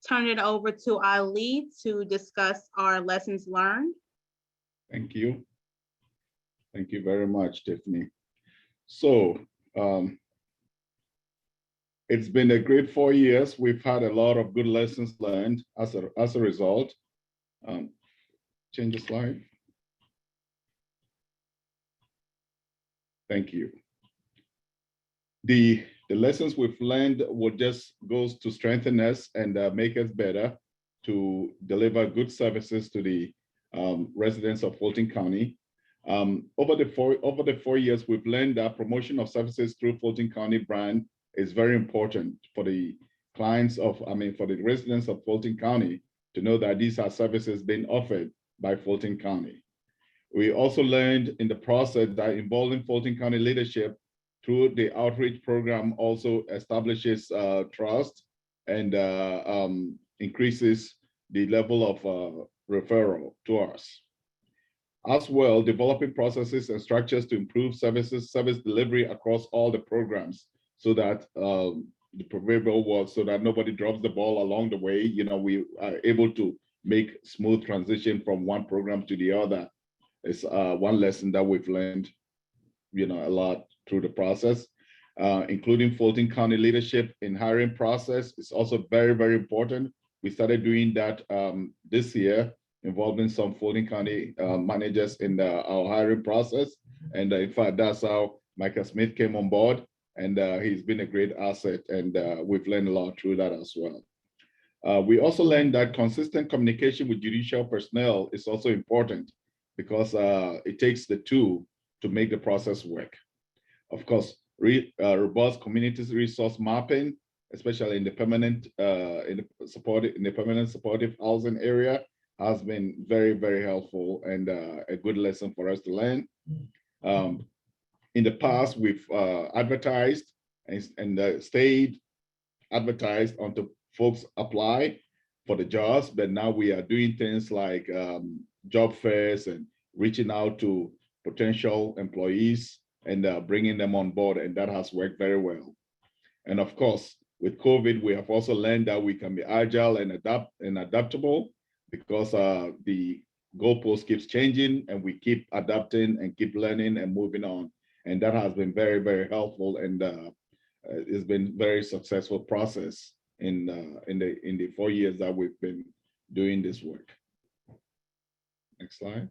Turn it over to Ali to discuss our lessons learned. Thank you. Thank you very much, Tiffany. So it's been a great 4 years. We've had a lot of good lessons learned as a result. Change the slide. Thank you. The lessons we've learned will just goes to strengthen us and make us better to deliver good services to the residents of Fulton County. Over the 4 years, we've learned that promotion of services through Fulton County brand is very important for the clients of, for the residents of Fulton County to know that these are services being offered by Fulton County. We also learned in the process that involving Fulton County leadership through the outreach program also establishes trust and increases the level of referral to us. As well, developing processes and structures to improve service delivery across all the programs so that the proverbial word, so that nobody drops the ball along the way. You know, we are able to make smooth transition from one program to the other. It's one lesson that we've learned, you know, a lot through the process, including Fulton County leadership in hiring process. It's also very, very important. We started doing that this year, involving some Fulton County managers in our hiring process. And in fact, that's how Michael Smith came on board. And he's been a great asset. And we've learned a lot through that as well. We also learned that consistent communication with judicial personnel is also important because it takes the two to make the process work. Of course, robust community resource mapping, especially in the permanent supportive housing area, has been very, very helpful and a good lesson for us to learn. In the past, we've advertised and stayed advertised until folks apply for the jobs, but now we are doing things like job fairs and reaching out to potential employees and bringing them on board, and that has worked very well. And of course, with COVID, we have also learned that we can be agile and adaptable because the goalpost keeps changing and we keep adapting and keep learning and moving on. And that has been very, very helpful, and it's been very successful process in the 4 years that we've been doing this work. Next slide.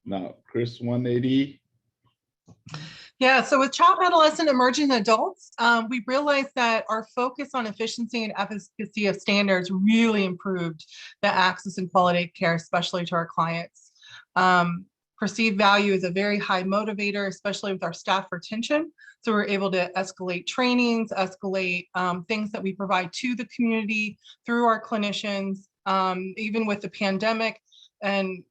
Now, Chris 180. Yeah, so with child, adolescent, emerging adults, we realized that our focus on efficiency and efficacy of standards really improved the access and quality of care, especially to our clients. Perceived value is a very high motivator, especially with our staff retention. So we're able to escalate trainings, escalate things that we provide to the community through our clinicians, even with the pandemic, and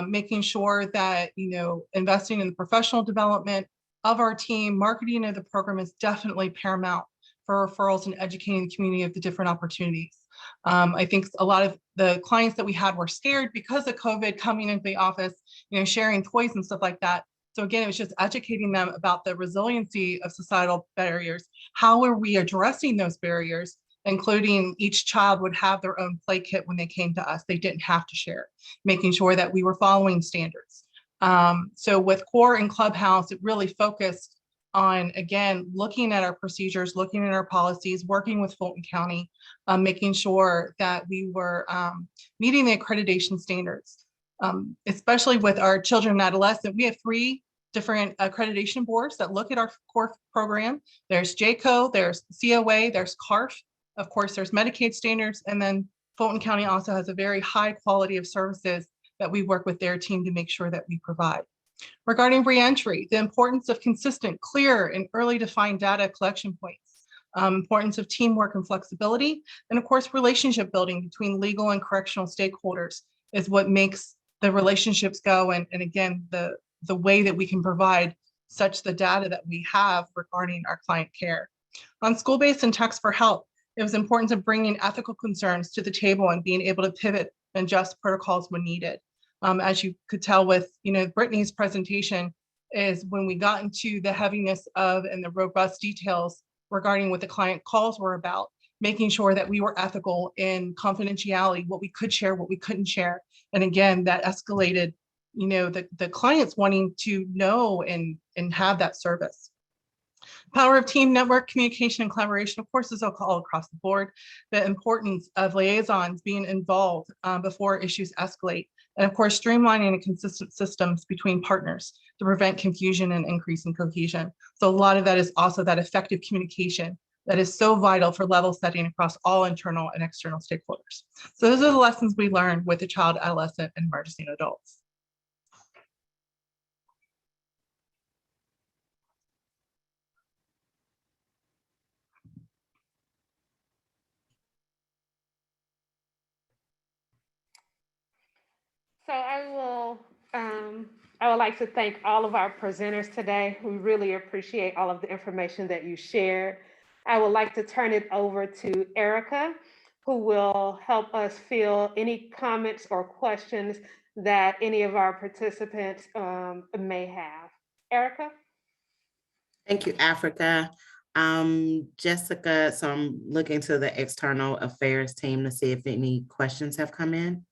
making sure that, you know, investing in the professional development of our team, marketing of the program is definitely paramount for referrals and educating the community of the different opportunities. I think a lot of the clients that we had were scared because of COVID coming into the office, you know, sharing toys and stuff like that. So again, it was just educating them about the resiliency of societal barriers. How are we addressing those barriers including each child would have their own play kit when they came to us. They didn't have to share, making sure that we were following standards. So with CORE and Clubhouse, it really focused on, again, looking at our procedures, looking at our policies, working with Fulton County, making sure that we were meeting the accreditation standards, especially with our children and adolescent. We have 3 different accreditation boards that look at our core program. There's JCO, there's COA, there's CARF. Of course, there's Medicaid standards, and then Fulton County also has a very high quality of services that we work with their team to make sure that we provide. Regarding reentry, the importance of consistent, clear, and early defined data collection points, importance of teamwork and flexibility, and of course, relationship building between legal and correctional stakeholders is what makes the relationships go, and again, the way that we can provide such the data that we have regarding our client care. On school-based and text for help, it was important to bringing ethical concerns to the table and being able to pivot and adjust protocols when needed. As you could tell with, Brittany's presentation, is when we got into the heaviness of and the robust details regarding what the client calls were about, making sure that we were ethical in confidentiality, what we could share, what we couldn't share. And again, that escalated, the clients wanting to know and have that service. Power of team, network, communication, and collaboration, of course, is all across the board. The importance of liaisons being involved before issues escalate. And of course, streamlining and consistent systems between partners to prevent confusion and increase in cohesion. So a lot of that is also that effective communication that is so vital for level setting across all internal and external stakeholders. So those are the lessons we learned with the child, adolescent, and emerging adults. So I would like to thank all of our presenters today. We really appreciate all of the information that you shared. I would like to turn it over to Erica, who will help us fill any comments or questions that any of our participants may have. Erica? Thank you, Africa. Jessica, so I'm looking to the external affairs team to see if any questions have come in.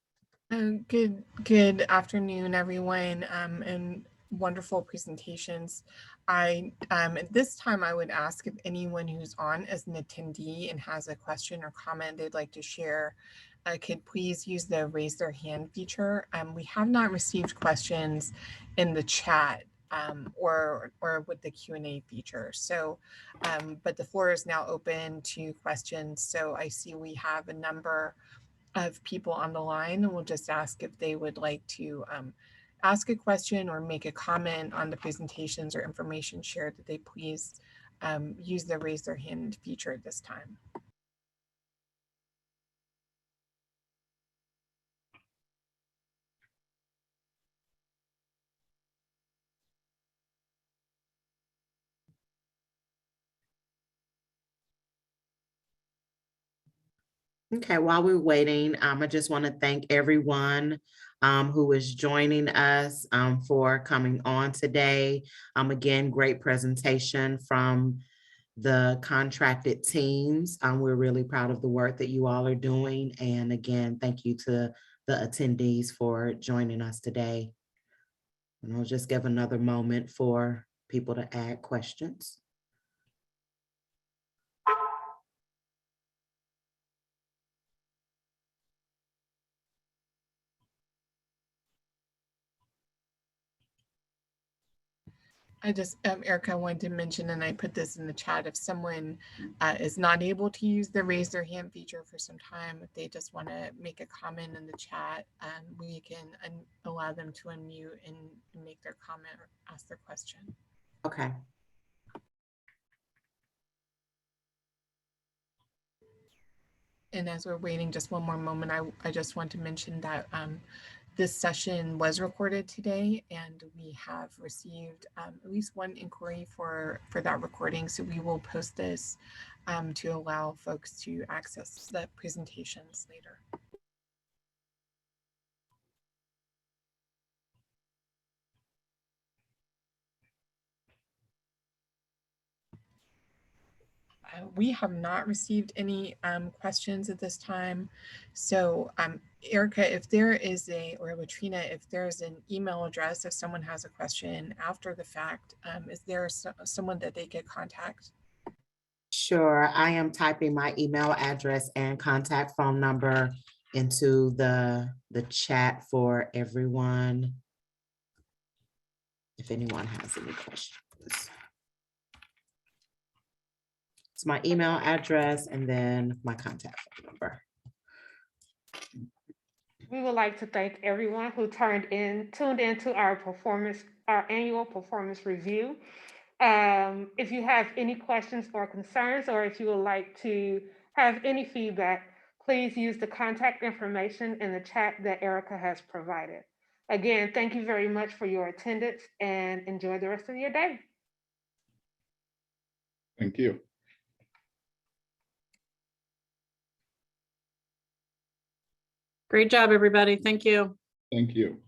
Good afternoon, everyone, and wonderful presentations. At this time, I would ask if anyone who's on as an attendee and has a question or comment they'd like to share, could please use the raise their hand feature. We have not received questions in the chat or with the Q&A feature. So, but the floor is now open to questions. So I see we have a number of people on the line, and we'll just ask if they would like to ask a question or make a comment on the presentations or information shared, that they please use the raise their hand feature at this time. Okay, while we're waiting, I just want to thank everyone who is joining us for coming on today. Again, great presentation from the contracted teams. We're really proud of the work that you all are doing. And again, thank you to the attendees for joining us today. And I'll just give another moment for people to add questions. Erica, I wanted to mention, and I put this in the chat, if someone is not able to use the raise their hand feature for some time, if they just want to make a comment in the chat, we can allow them to unmute and make their comment or ask their question. Okay. And as we're waiting just one more moment, I just want to mention that this session was recorded today, and we have received at least one inquiry for that recording. So we will post this to allow folks to access the presentations later. We have not received any questions at this time. So Erica, if there is or Latrina, if there's an email address, if someone has a question after the fact, is there someone that they could contact? Sure, I am typing my email address and contact phone number into the chat for everyone. If anyone has any questions. It's my email address and then my contact phone number. We would like to thank everyone who tuned into our annual performance review. If you have any questions or concerns, or if you would like to have any feedback, please use the contact information in the chat that Erica has provided. Again, thank you very much for your attendance and enjoy the rest of your day. Thank you. Great job, everybody. Thank you. Thank you.